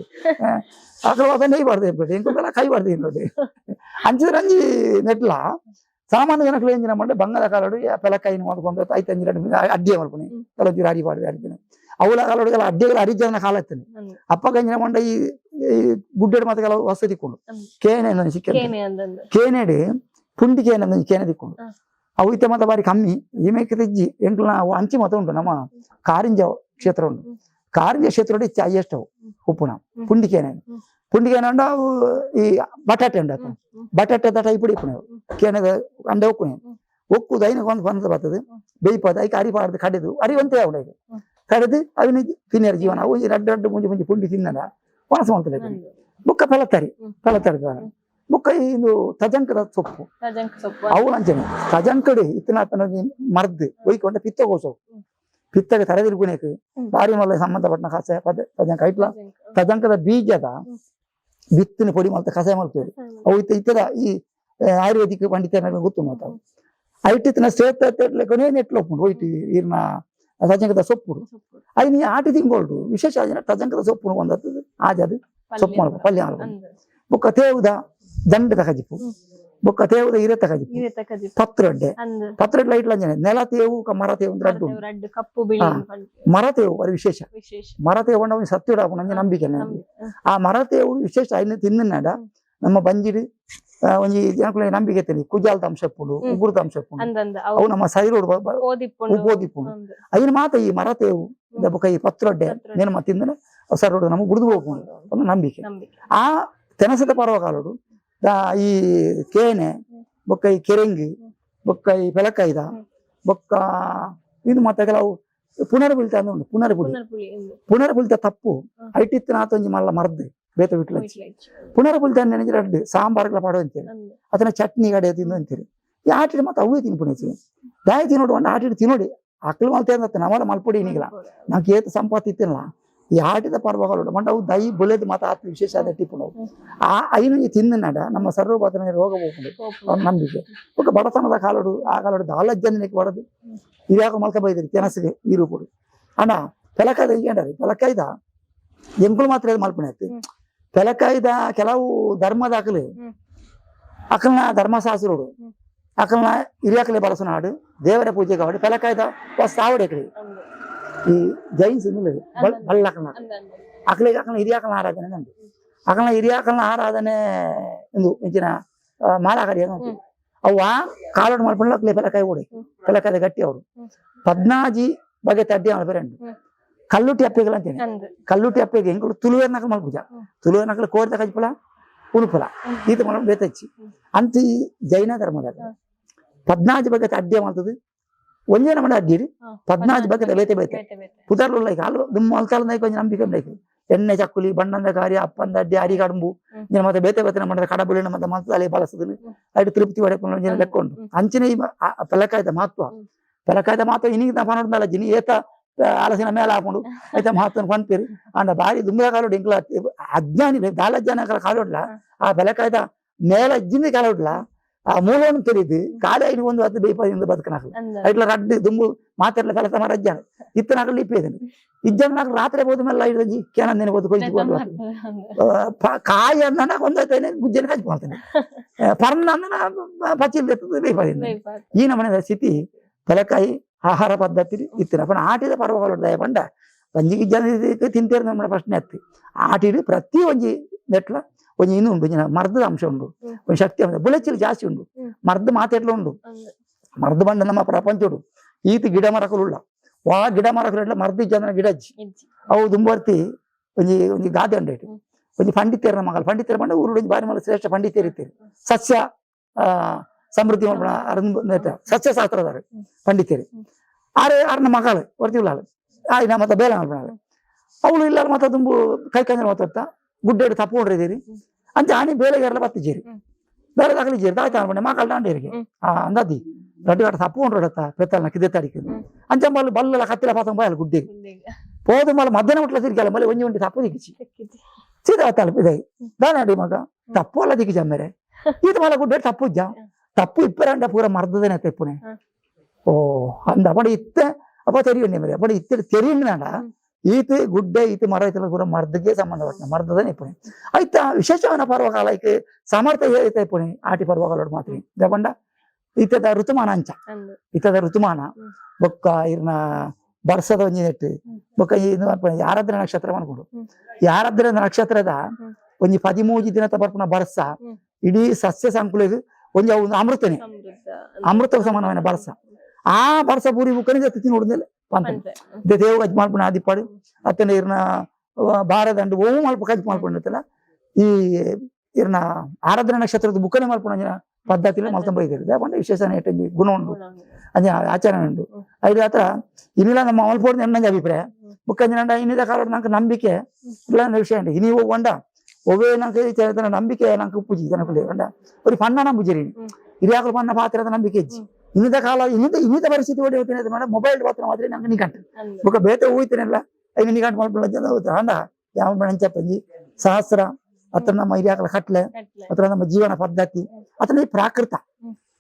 ಅక్కడ ಮತ್ತೆ ನೈ ಬಾರ್ದು ಇರ್ಬೇಡಿ ಇಂಕೊಲ್ಲ ಕೈ ಬಾರ್ದು ಇರ್ಬೇಡಿ ಅಂಚಿದ್ರಂಜಿ ನೆಟ್ಲ ಸಾಮಾನ್ಯ ಜನಕ್ಕೆ ಎಂಜಿನ ಮಾಡಿ ಬಂಗದ ಕಾಲಡು ಪೆಲಕಾಯಿನ ಮಾಡ್ಕೊಂಡು ಐತೆ ಅಡ್ಡಿಯ ಮಲ್ಪನೆ ಕೆಲವು ಜೀರ ಅರಿಬಾರ್ದು ಅರಿತೀನಿ ಅವಳ ಕಾಲೋಡಿಗೆಲ್ಲ ಅಡ್ಡಿಗಳ ಅರಿಜನ ಕಾಲ ಇರ್ತೇನೆ ಅಪ್ಪ ಗಂಜಿನ ಮಂಡ ಈ ಗುಡ್ಡೆಡ್ ಮತ್ತೆ ಕೆಲವು ವಸ್ತು ತಿಕ್ಕೊಂಡು ಕೇನೆ ಸಿಕ್ಕ ಕೇನೆಡಿ ಪುಂಡಿ ಕೇನೆ ತಿಕ್ಕೊಂಡು ಅವು ಇತ್ತೆ ಮತ್ತೆ ಬಾರಿ ಕಮ್ಮಿ ಈಮೇಕೆ ತೆಜ್ಜಿ ಎಂಕ್ಲು ನಾವು ಅಂಚಿ ಮತ ಉಂಟು ನಮ್ಮ ಕಾರಿಂಜ ಕ್ಷೇತ್ರ ಉಂಟು ಕಾರಿಂಜ ಕ್ಷೇತ್ರ ಹೈಯೆಸ್ಟ್ ಅವು ಉಪ್ಪುನ ಪುಂಡಿಕೇನೆ ಉಂಡು ಅವು ಈ ಬಟಾಟೆ ಉಂಡು ಬಟಾಟೆ ಟೈಪ್ ಇಪ್ಪುಣೆ ಕೇನದ ಅಂಡೆ ಒಕ್ಕುನೆ ಒಕ್ಕುದು ಐನಕ್ಕೆ ಒಂದು ಬಂದ ಬರ್ತದೆ ಬೇಯ್ಪದ ಐಕೆ ಅರಿಬಾರ್ದು ಕಡೆದು ಅರಿವಂತೆ ಅವಡ ಈಗ ಕಡೆದು ಅವಿನ ತಿನ್ನರ ಜೀವನ ಅವು ರಡ್ಡು ಮುಂಜಿ ಮುಂಜಿ ಪುಂಡಿ ತಿನ್ನದ ಮನಸ ಮಾಡ್ತದೆ ಬುಕ್ಕ ಫಲತರಿ ಬುಕ್ಕ ಇದು ತಜಂಕದ ಸೊಪ್ಪು ಅವು ಅಂಚನೆ ತಜಂಕಡಿ ಇತ್ತಿನ ಮರ್ದು ಒಯ್ಕೊಂಡ ಪಿತ್ತ ಕೋಸವು ಪಿತ್ತಗೆ ತಲೆದಿರ್ಗುಣಕ್ಕೆ ಬಾರಿ ಮಲ್ಲ ಸಂಬಂಧಪಟ್ಟ ಕಷಾಯ ತಜಂಕ ಐಟ್ಲ ತಜಂಕದ ಬೀಜದ ಬಿತ್ತಿನ ಪೊಡಿ ಮಲ್ತ ಕಷಾಯ ಮಲ್ತೇವೆ ಅವು ಇತ್ತದ ಈ ಆಯುರ್ವೇದಿಕ್ ಪಂಡಿತ ಗೊತ್ತು ಮಾತಾವು ಐಟಿನ ಸೇತನೇ ನೆಟ್ಲೊಪ್ಪುಂಡು ಹೋಯ್ತು ಈರ್ನ ತಜಂಕದ ಸೊಪ್ಪು ಐದು ಆಟಿ ತಿಂಗೊಳ್ಡು ವಿಶೇಷ ತಜಂಕದ ಸೊಪ್ಪು ಒಂದದ್ದು ಆಜದು ಸೊಪ್ಪು ಮಾಡ್ಬೇಕು ಪಲ್ಯ ಮಾಡ್ಬೇಕು ಬೊಕ್ಕ ತೇವುದ ದಂಡ ತಕಜಿಪ್ಪು ಬೊಕ್ಕ ತೇವುದ ಇರೆ ತಕಜಿಪ್ಪು ಪತ್ರೊಡ್ಡೆ ಐಟ್ಲ ನೆಲ ತೇವು ಮರ ತೇವು ರಡ್ಡು ಮರ ತೇವು ಅದು ವಿಶೇಷ ಮರ ತೇವು ಒಂದು ಸತ್ಯಡ ನಂಗೆ ನಂಬಿಕೆ ಆ ಮರ ತೇವು ವಿಶೇಷ ಐದು ತಿನ್ನಡ ನಮ್ಮ ಬಂಜಿಡಿ ಒಂಜಿ ಜನಕ್ಕೆ ನಂಬಿಕೆ ತಿಳಿ ಕುಜಾಲ್ ಅಂಶ ಇಪ್ಪುಡು ಉಗುರು ಅಂಶ ಇಪ್ಪುಡು ಅವು ನಮ್ಮ ಸೈರೋಡ್ ಓದಿಪ್ಪುಡು ಐನು ಮಾತ ಈ ಮರ ತೇವು ಬೊಕ್ಕ ಈ ಪತ್ರೊಡ್ಡೆ ನೇನು ತಿಂದ್ರೆ ಸರೋಡು ನಮಗೆ ಬುಡ್ದು ಹೋಗ್ಕೊಂಡು ಒಂದು ನಂಬಿಕೆ ಆ ತೆನಸದ ಪರ್ವಕಾಲಡು ಈ ಕೇನೆ ಬೊಕ್ಕ ಈ ಕೆರೆಂಗಿ ಬೊಕ್ಕ ಈ ಪೆಲಕಾಯ್ದ ಬೊಕ್ಕ ಇದು ಮತ್ತೆ ಕೆಲವು ಪುನರ್ಬುಳಿತ ಅಂದ್ರೆ ಉಂಟು ಪುನರ್ಬುಳಿತ ತಪ್ಪು ಐಟಿತ್ತಿನ ಆತೊಂಜಿ ಮಲ್ಲ ಮರ್ದು ಬೇತ ಬಿಟ್ಲ ಪುನರ್ಬುಳಿತ ನೆನೆಜಿ ರಡ್ಡು ಸಾಂಬಾರ್ಗಳ ಪಾಡು ಅಂತೇಳಿ ಅದನ್ನ ಚಟ್ನಿ ಗಡೆ ತಿಂದು ಅಂತೀರಿ ಈ ಆಟಿಡ್ ಮತ್ತೆ ಅವೇ ತಿನ್ಪುಣೇಸಿ ದಾಯಿ ತಿನ್ನೋಡು ಒಂದು ಆಟಿಡ್ ತಿನ್ನೋಡಿ ಅಕ್ಳು ಮಲ್ತೆ ಅಂತ ನಮ್ಮಲ್ಲ ಮಲ್ಪೊಡಿ ಏನಿಗಿಲ್ಲ ನಂಗೆ ಏತ ಸಂಪತ್ತು ಇತ್ತಿಲ್ಲ ಈ ಆಟಿದ ಪರ್ವಗಳು ಮಂಡ ಅವು ದೈ ಬುಲೆದು ಮಾತ್ರ ಆತ ವಿಶೇಷ ಆದ ಟಿಪ್ಪು ಆ ಐನು ತಿನ್ನಡ ನಮ್ಮ ಸರ್ವಪಾತ್ರ ರೋಗ ಹೋಗ್ಬೋದು ಅವ್ರ ನಂಬಿಕೆ ఒక ಬಡತನದ ಕಾಲಡು ಆ ಕಾಲಡು ದಾಲಜ್ಜನಿಗೆ ಬಡದು ಇದ್ಯಾಕ ಮಲ್ಕ ಬೈದ್ರಿ ತೆನಸಿಗೆ ನೀರು ಕೊಡು ಅಣ್ಣ ಪೆಲಕಾಯ್ದ ಈಗೇನ್ರಿ ಪೆಲಕಾಯ್ದ ಎಂಕುಳು ಮಾತ್ರ ಮಲ್ಪಣೆ ಆಯ್ತು ಪೆಲಕಾಯ್ದ ಕೆಲವು ಧರ್ಮದ ಅಕಲು ಅಕಲ್ನ ಧರ್ಮಶಾಸ್ತ್ರೋಡು ಅಕಲ್ನ ಹಿರಿಯಕಲೆ ಬಳಸೋ ನಾಡು ದೇವರ ಪೂಜೆಗೆ ಆಡಿ ಪೆಲಕಾಯ್ದ ಸಾವಡೆ ಈ ಜೈನ್ಸ್ ಬಲ್ಲಕಲ್ನ ಅಕಲಿಗೆ ಅಕಲ್ನ ಹಿರಿಯಾಕಲ್ನ ಆರಾಧನೆ ನಂದು ಅಕಲ್ನ ಹಿರಿಯಾಕಲ್ನ ಆರಾಧನೆ ಒಂದು ಇಂಚಿನ ಮಾಲಾಕರಿ ಅವ ಕಾಲೋಡು ಮಾಡ್ಕೊಂಡು ಅಕ್ಲೆ ಪೆಲಕಾಯಿ ಓಡಿ ಪೆಲಕಾಯ್ದ ಗಟ್ಟಿ ಅವರು 14 ಬಗೆ ಅಡ್ಡಿ ಮಾಡ್ಬೇರಂಡು ಕಲ್ಲುಟಿ ಅಪ್ಪೆಗಳು ಅಂತೇನೆ ಕಲ್ಲುಟಿ ಅಪ್ಪೆಗೆ ಹೆಂಗಳು ತುಳುವೇರ್ ನಕಲು ಮಲ್ಪುಜ ತುಳುವೇರ್ ನಕಲು ಕೋರಿದ ಕಜ್ಪಲ ಉಣುಪಲ ಈತ ಮಾಡ್ಕೊಂಡು ಬೇತಚ್ಚಿ ಅಂತ ಈ ಜೈನ ಧರ್ಮದಾಗ 14 ಬಗೆ ಅಡ್ಡಿ ಮಾಡ್ತದೆ ಒಂದೇ ನಮ್ಮನೆ ಅಡ್ಡಿರಿ 14 ಬಗೆ ಬೇತೆ ಬೇತೆ ಪುದರ್ಲು ಲೈಕ್ ಹಾಲು ದುಮ್ಮ ಅಲ್ಕಾಲ ಕೊಂಚ ನಂಬಿಕೆ ಬೇಕು ಎಣ್ಣೆ ಚಕ್ಕುಲಿ ಬಣ್ಣದ ಕಾರ್ಯ ಅಪ್ಪಂದ ಅಡ್ಡಿ ಅರಿಗಡಂಬು ಮತ್ತೆ ಬೇತೆ ಬೇತೆ ನಮ್ಮ ಕಡಬುಳಿ ಮತ್ತೆ ಮಸಾಲೆ ಬಳಸುದು ಅಡ್ಡಿ ತೃಪ್ತಿ ಹೊಡೆಕೊಂಡು ಲೆಕ್ಕೊಂಡು ಅಂಚಿನ ಈ ಪೆಲಕಾಯ್ದ ಮಹತ್ವ ಇನ್ನೀಗ ನಾ ನೋಡಿದಲ್ಲ ಜಿನಿ ಏತ ಆಲಸಿನ ಮೇಲೆ ಹಾಕೊಂಡು ಆಯ್ತಾ ಮಹತ್ವ ಪಂಪೇರಿ ಅಂಡ ಬಾರಿ ದುಂಬರ ಕಾಲೋಡು ಇಂಕ್ಲ ಅಜ್ಞಾನಿ ದಾಲಜ್ಞಾನ ಕಾಲೋಡ್ಲ ಆ ಪೆಲಕಾಯ್ದ ಮೇಲ ಅಜ್ಜಿಂದ ಕಾಲೋಡ್ಲ ಆ ಮೂಲವನ್ನು ತಿಳಿದು ಕಾಲ ಐದು ಒಂದು 10 ಬೇಪದಿಂದ ಬದುಕನಾಕಲು ಐಟ್ಲ ರಡ್ಡು ದುಂಬು ಮಾತಾಡ್ಲ ಕೆಲಸ ಮಾಡ ಅಜ್ಜಾನ ಇತ್ತನಾಕಲು ಇಪ್ಪೇದನು ಇಜ್ಜನ ರಾತ್ರಿ ಬೋದು ಮೇಲೆ ಐದು ಕೇನಂದೇನೆ ಬೋದು ಕೊಯ್ದುಕೊಂಡು ಕಾಯಿ ಅನ್ನ ಒಂದೈತೇನೆ ಗುಜ್ಜನ ಕಜ್ಜಿ ಮಾಡ್ತೇನೆ ಪರ್ಣ ಅಂದ ಪಚ್ಚಿಲ್ ಬೇಪದಿಂದ ಈ ನಮ್ಮನೆ ಸ್ಥಿತಿ ಪೆಲಕಾಯಿ ಆಹಾರ ಪದ್ಧತಿ ಇತ್ತಿನ ಪಣ ಆಟಿದ ಪರ್ವಗಳು ದಯ ಪಂಡ ಒಂಜಿ ಜನ ತಿಂತೇರು ನಮ್ಮ ಪ್ರಶ್ನೆ ಹತ್ತಿ ಆಟಿಡು ಪ್ರತಿ ಒಂಜಿ ನೆಟ್ಲ కొంచెం ఇನ್ನು ಉಂಟು ಮರ್ದದ ಅಂಶ ಉಂಟು కొంచెం ಶಕ್ತಿ ಅಂಶ ಬುಲೆಚಿಲ್ ಜಾಸ್ತಿ ಉಂಟು ಮರ್ದ ಮಾತೆಟ್ಲ ಉಂಟು ಮರ್ದ ಬಂಡ ನಮ್ಮ ಪ್ರಪಂಚಡು ಈತ ಗಿಡ ಮರಕುಲ್ಲ ವಾ ಗಿಡ ಮರಕುಲ್ಲ ಮರ್ದ ಜನ ಗಿಡಜ್ಜಿ ಅವು ದುಂಬರ್ತಿ ಒಂಜಿ ಒಂಜಿ ಗಾದೆ ಉಂಡೇಟು ಒಂಜಿ ಪಂಡಿತೇರನ ಮಗಲ್ ಪಂಡಿತೇರ ಬಂಡ ಊರು ಬಾರಿ ಮಲ್ಲ ಶ್ರೇಷ್ಠ ಪಂಡಿತೇರಿತ್ತೀರಿ ಸಸ್ಯ ಸಮೃದ್ಧಿ ಸಸ್ಯ ಶಾಸ್ತ್ರದಾರ ಪಂಡಿತೇರಿ ಆರನ ಮಗಳು ವರ್ತಿಲ್ಲ ಆಯ್ನ ಮತ್ತೆ ಬೇಲೆ ಮಾಡ್ಬಿಡಾಳೆ ಅವಳು ಇಲ್ಲ ಮತ್ತೆ ದುಂಬು ಕೈ ಕಂಜ ಮಾತಾಡ್ತಾ ಗುಡ್ಡೆ ತಪ್ಪಿಕೊಂಡಿದ್ದೀರಿ ಅಂತ ಆಣಿ ಬೇಲೆಗೆಲ್ಲ ಬತ್ತಿದ್ದೀರಿ ಬೇರೆ ತಗಲಿದ್ದೀರಿ ತಾಯ್ತ ಅನ್ಕೊಂಡೆ ಮಕ್ಕಳು ದಾಂಡೇರಿಗೆ ಅಂದದಿ ದೊಡ್ಡ ಗಟ್ಟ ತಪ್ಪಿಕೊಂಡ್ರತ್ತ ಪೆತ್ತಲ್ನ ಕಿದ್ದೆತ್ತಾಡಿಕೊಂಡು ಅಂಚಂಬಲ್ಲಿ ಬಲ್ಲ ಕತ್ತಿಲ ಪಾತ್ರ ಬಾಯಲ್ಲ ಗುಡ್ಡೆಗೆ పోదు మళ్ళీ మధ్యాహ్నం అట్లా తిరిగాలి మళ్ళీ వంజి ఉండి తప్పు దిగిచ్చి సీదా తలపిదాయి దాని అడి మగ తప్పు అలా దిగిచాం మేరే ఇది మళ్ళీ గుడ్డే తప్పు ఇచ్చాం తప్పు ఇప్పరంటే పూర మర్దదనే తెప్పునే ఓ అంద అప్పుడు ఇత్తే అప్పుడు తెరియండి మరి అప్పుడు ఇత్తే తెరియండినాడ ఈత గుడ్డే ఈత మర ఇతర పూర మర్దకే సంబంధపడిన మర్దదని ఇప్పుడే అయితే విశేషమైన పర్వకాలకి సమర్థ ఏదైతే ఇప్పుడు ఆటి పర్వకాలు మాత్రమే చెప్పండా ఇతద ఋతుమాన అంచ ఇతద ఋతుమాన ఒక్క ఇర్న ಬರ್ಸದ ಒಂಜಿನೆಟ್ಟು ಬೊಕ್ಕ ಯಾರದ್ರ ನಕ್ಷತ್ರ ಅನ್ಕೊಂಡು ಯಾರದ್ರ ನಕ್ಷತ್ರದ ಒಂಜಿ 13 ದಿನದ ಬರ್ಪುನ ಬರ್ಸ ಇಡೀ ಸಸ್ಯ ಸಂಕುಲದ ಒಂಜಿ ಒಂದು ಅಮೃತನೇ ಅಮೃತ ಸಮಾನమైన ಬರ್ಸ ಆ ಬರ್ಸ ಪೂರಿ ಬುಕ್ಕನಿ ಜೊತೆ ನೋಡಿದ್ಮೇಲೆ ಪಂತ ದೇವ ಗಜ್ ಮಾಡ್ಕೊಂಡು ಆದಿಪ್ಪಾಡು ಅತ್ತನ ಇರ್ನ ಬಾರದಂಡು ಓ ಮಲ್ಪ ಕಜ್ ಮಾಡ್ಕೊಂಡಿರ್ತಲ್ಲ ಈ ಇರ್ನ ಆರಾಧನ ನಕ್ಷತ್ರದ ಬುಕ್ಕನೆ ಮಾಡ್ಕೊಂಡು ಪದ್ಧತಿలో మొత్తం పోయితారు లేకుంటే విశేషమైన గుణం ఉండు అది ఆచారం ఉండు అయితే అത്ര ಇನ್ನಿಲ್ಲ ನಮ್ಮ ಮಲ್ಪೋಡ್ ನನ್ನ ಅಭಿಪ್ರಾಯ ಮುಖಂಜ ಇನ್ನಿದ ಕಾಲ ನಂಗೆ ನಂಬಿಕೆ ಇಲ್ಲ ವಿಷಯ ಉಂಟು ಇನಿ ಹೋಗೊಂಡ ಒವೇ ನಂಗೆ ನಂಬಿಕೆ ನಂಗೆ ಉಪ್ಪುಜಿ ತನಕುಲೆ ಅಂಡ ഒരു ಪಣ್ಣ ನಂಬುಜಿರಿ ಹಿರಿಯಾಕಲು ಪಣ್ಣ ಪಾತ್ರದ ನಂಬಿಕೆ ಇಜ್ಜಿ ಇನ್ನಿದ ಕಾಲ ಇನ್ನಿದ ಪರಿಸ್ಥಿತಿ ಓಡಿ ಹೋಗ್ತೀನಿ ಮೇಡಮ್ ಮೊಬೈಲ್ ಪಾತ್ರ ಮಾತ್ರ ನಂಗೆ ನಿಕಂಟ ఒక ಬೇತೆ ಹೋಗ್ತೀನಲ್ಲ ಐದು ನಿಕಂಟ ಮಾಡ್ಕೊಳ್ಳೋದು ಅಂಡ ಯಾವ ನಂಚಪ್ಪಂಜಿ ಸಹಸ್ರ ಅತ್ರ ನಮ್ಮ ಹಿರಿಯಾಕಲ ಕಟ್ಲೆ ಅತ್ರ ನಮ್ಮ ಜೀವನ ಪದ್ಧತಿ ಅತನ ಈ ಪ್ರಾಕೃತ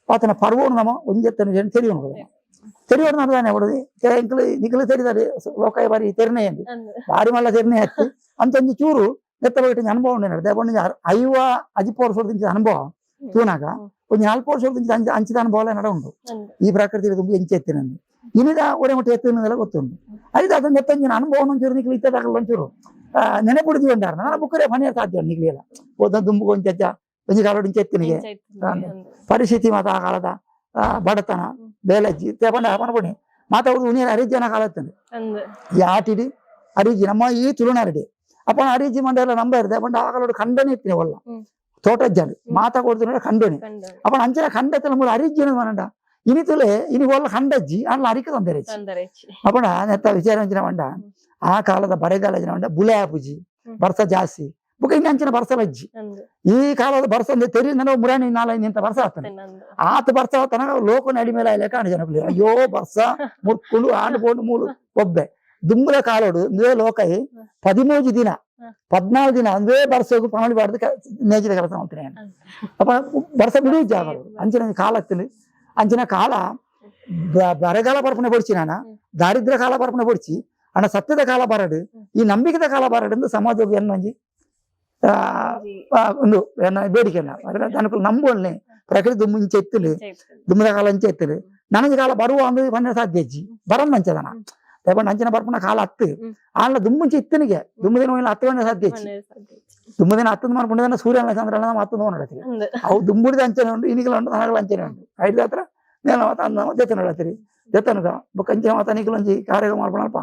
ಅತನ ಪರ್ವೋನು ನಮ್ಮ ಒಂಜೆತ್ತನ ತೆರಿಯೋನು ತೆರಿಯೋಡು ನಡ್ದಾನೆ ಹೊಡದು ಎಂಕಲು ನಿಖಲು ತೆರಿದಾರೆ ಲೋಕಾಯ ಬಾರಿ ತೆರನೆ ಎಂದು ಬಾರಿ ಮಲ್ಲ ತೆರನೆ ಹತ್ತಿ ಅಂತ ಒಂದು ಚೂರು ಎತ್ತಬಟ್ಟು ಅನುಭವ ಉಂಡೆ ನಡೆದ ಐವ 14 ವರ್ಷದ ಅನುಭವ ತೂನಾಗ ಒಂದು 4 ವರ್ಷದ ಅಂಚಿದ ಅನುಭವ ನಡ ಉಂಟು ಈ ಪ್ರಕೃತಿ ತುಂಬ ಎಂಚೆ ಎತ್ತಿನಂದು ಇನ್ನಿದ ಒಡೆ ಮುಟ್ಟಿ ಎತ್ತಿನದೆಲ್ಲ ಗೊತ್ತುಂಟು ಐದು ಅದನ್ನ ಎತ್ತಂಜಿನ ಅನುಭವ ಒಂಚೂರು ನಿಖಲು ಇತ್ತದಾಗಲ್ಲ ಒಂಚೂರು ನೆನೆಪುಡಿದ್ವಿ ಉಂಟಾರ ನಾನು ಬುಕ್ಕರೆ ಮನೆಯ ಸಾಧ್ಯ ನಿಗ್ಲಿಲ್ಲ ಓದ ದುಂಬು ಕೊಂಚ ಒಂಜಿ ಕಾಲೋಡಿ ಎತ್ತಿನಿಗೆ ಪರಿಸ್ಥಿತಿ ಮಾತಾ ಕಾಲದ ಬಡತನ ಬೇಲಜ್ಜಿ ಪಣಪಣಿ ಮಾತಾಡುದು ಉಣಿಯ ಅರಿಜನ ಕಾಲತ್ತಂದು ಈ ಆಟಿಡಿ ಅರಿಜಿ ನಮ್ಮ ಈ ತುಳುನಾರಿಡಿ ಅಪ್ಪ ಅರಿಜಿ ಮಂಡಲ ನಂಬ ಇರದೆ ಪಂಡ ಆ ಕಾಲೋಡು ಖಂಡನೆ ಇತ್ತಿನ ಒಲ್ಲ ತೋಟಜ್ಜಾಡು ಮಾತಾ ಕೊಡ್ತೀನಿ ಖಂಡನೆ ಅಪ್ಪ ಅಂಚನ ಖಂಡತನ ಮೂಲ ಅರಿಜಿನ ಮನಂಡ ಇನಿ ತುಲೆ ಇನಿ ಒಲ್ಲ ಖಂಡಜ್ಜಿ ಅಲ್ಲ ಅರಿಕ ತೊಂದರೆ ಅಪ್ಪಣ ನೆತ್ತ ವಿಚಾರ ಅಂಚಿನ ಮಂಡ ಆ ಕಾಲದ ಬರೆಗಾಲ ಜನ ಮಂಡ ಬುಲೆ ಆಪುಜಿ ಬರ್ಸ ಜಾಸ್ತಿ ಬುಕ್ಕ ಇನ್ನು ಅಂಚಿನ ಬರ್ಸಲಜ್ಜಿ ಈ ಕಾಲದ ಬರ್ಸ ಅಂದ್ರೆ ತೆರಿ ನನಗೆ ಮುರಾಣಿ ನಾಲ್ಕು ನಿಂತ ಬರ್ಸ ಆಗ್ತಾನೆ ಆತ ಬರ್ಸ ತನಕ ಲೋಕ ನಡಿ ಮೇಲೆ ಲೆಕ್ಕ ಕಾಣ ಜನ ಅಯ್ಯೋ ಬರ್ಸ ಮುರ್ಕೊಂಡು ಆಂಡ್ಕೊಂಡು ಮೂಳು ಒಬ್ಬೆ ದುಂಬುಲ ಕಾಲೋಡು ಅಂದೇ ಲೋಕ 13 ದಿನ 14 ದಿನ ಅಂದೇ ಬರ್ಸೋಗು ಪಣಿ ಬಾರ್ದು ನೇಜಿದ ಕೆಲಸ ಮಾಡ್ತೀನಿ ಅಪ್ಪ ಬರ್ಸ ಬಿಡುವ ಜಾಗ ಅಂಚಿನ ಕಾಲ ಆಗ್ತೀನಿ ಅಂಚಿನ ಕಾಲ ಬರಗಾಲ ಬರ್ಪಣೆ ಪಡಿಸಿ ನಾನು ದಾರಿದ್ರ್ಯ ಕಾಲ ಬರ್ಪಣೆ ಪಡಿಸಿ ಅಣ್ಣ ಸತ್ಯದ ಕಾಲ ಬರಡು ಈ ನಂಬಿಕೆದ ಕಾಲ ಬರಡು ಎಂದು ಸಮಾಜ ಎನ್ನೊಂಜಿ ಒಂದು ಬೇಡಿಕೆ ಅದ್ರ ಅನುಕೂಲ ನಂಬೋಳ್ನೆ ಪ್ರಕೃತಿ ಮುಂಚೆ ಎತ್ತಲು ದುಮ್ಮದ ಕಾಲ ಅಂಚೆ ಎತ್ತಲು ನನಗೆ ಕಾಲ ಬರುವ ಒಂದು ಬಣ್ಣ ಸಾಧ್ಯ ಅಜ್ಜಿ ಬರಲ್ಲ ಅಂಚದನ ತಗೊಂಡು ಅಂಚಿನ ಬರ್ಪಣ ಕಾಲ ಹತ್ತು ಆಳ ದುಮ್ಮುಂಚೆ ಇತ್ತನಿಗೆ ದುಮ್ಮದಿನ 10 ಗಂಟೆ ಸಾಧ್ಯ ಅಜ್ಜಿ ದುಮ್ಮದಿನ 10 ಮಾಡ್ಕೊಂಡ ಸೂರ್ಯನ ಚಂದ್ರ ನಮ್ಮ 10 ನೋಡತ್ತೀರಿ ಅವು ದುಮ್ಮುಡಿದ ಅಂಚನೆ ಉಂಟು ಇನಿಗಳ ಉಂಟು ನನಗಳ ಅಂಚನೆ ಉಂಟು ಐದು ಹತ್ರ నేను జత నడతರಿ జతనుగా కొంచెం అతనికి నుంచి కార్యక్రమం ಮಾಡ್ಕೊಳಪ್ಪ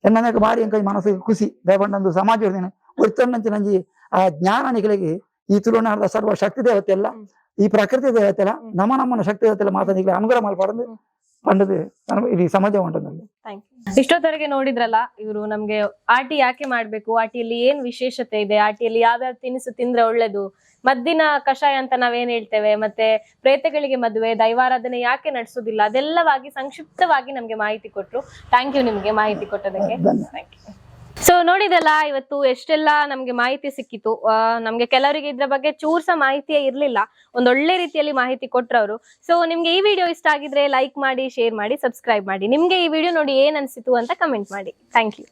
ಎನ್ನಕ ಬಾರಿ ಎಂಕ ಮನಸ್ಸಿಗೆ ಖುಷಿ ದಯಪಂಡು ಸಮಾಜ ಒರ್ತೊಂದು ನಂಜಿ ಆ ಜ್ಞಾನ ನಿಖಲಿಗೆ ಈ ತುಳುನಾಡದ ಸರ್ವ ಶಕ್ತಿ ದೇವತೆ ಎಲ್ಲ ಈ ಪ್ರಕೃತಿ ದೇವತೆ ಎಲ್ಲ ನಮ್ಮನ ಶಕ್ತಿ ದೇವತೆ ಎಲ್ಲ ಮಾತಾಡಿಗೆ ಅನುಗ್ರಹ ಮಾಡ್ಪಡದು ಪಂಡದು ಇಡೀ ಸಮಾಜ ಉಂಟದಲ್ಲಿ ಇಷ್ಟೊತ್ತವರೆಗೆ ನೋಡಿದ್ರಲ್ಲ ಇವರು ನಮ್ಗೆ ಆಟಿ ಯಾಕೆ ಮಾಡ್ಬೇಕು, ಆಟಿಯಲ್ಲಿ ಏನ್ ವಿಶೇಷತೆ ಇದೆ, ಆಟಿಯಲ್ಲಿ ಯಾವ್ಯಾವ ತಿನಿಸು ತಿಂದ್ರೆ ಒಳ್ಳೇದು, ಮದ್ದಿನ ಕಷಾಯ ಅಂತ ನಾವೇನ್ ಹೇಳ್ತೇವೆ, ಮತ್ತೆ ಪ್ರೇತಗಳಿಗೆ ಮದುವೆ ದೈವಾರಾಧನೆ ಯಾಕೆ ನಡೆಸೋದಿಲ್ಲ, ಅದೆಲ್ಲವಾಗಿ ಸಂಕ್ಷಿಪ್ತವಾಗಿ ನಮ್ಗೆ ಮಾಹಿತಿ ಕೊಟ್ರು. ಥ್ಯಾಂಕ್ ಯು ನಿಮ್ಗೆ ಮಾಹಿತಿ ಕೊಟ್ಟದಕ್ಕೆ. ಸೊ ನೋಡಿದಲ್ಲ ಇವತ್ತು ಎಷ್ಟೆಲ್ಲ ನಮ್ಗೆ ಮಾಹಿತಿ ಸಿಕ್ಕಿತು. ನಮ್ಗೆ ಕೆಲವರಿಗೆ ಇದ್ರ ಬಗ್ಗೆ ಚೂರ್ಸ ಮಾಹಿತಿಯೇ ಇರ್ಲಿಲ್ಲ, ಒಂದೊಳ್ಳೆ ರೀತಿಯಲ್ಲಿ ಮಾಹಿತಿ ಕೊಟ್ರವ್ರು. ಸೊ ನಿಮ್ಗೆ ಈ ವಿಡಿಯೋ ಇಷ್ಟ ಆಗಿದ್ರೆ ಲೈಕ್ ಮಾಡಿ, ಶೇರ್ ಮಾಡಿ, ಸಬ್ಸ್ಕ್ರೈಬ್ ಮಾಡಿ. ನಿಮ್ಗೆ ಈ ವಿಡಿಯೋ ನೋಡಿ ಏನ್ ಅನ್ಸಿತು ಅಂತ ಕಮೆಂಟ್ ಮಾಡಿ. Thank you.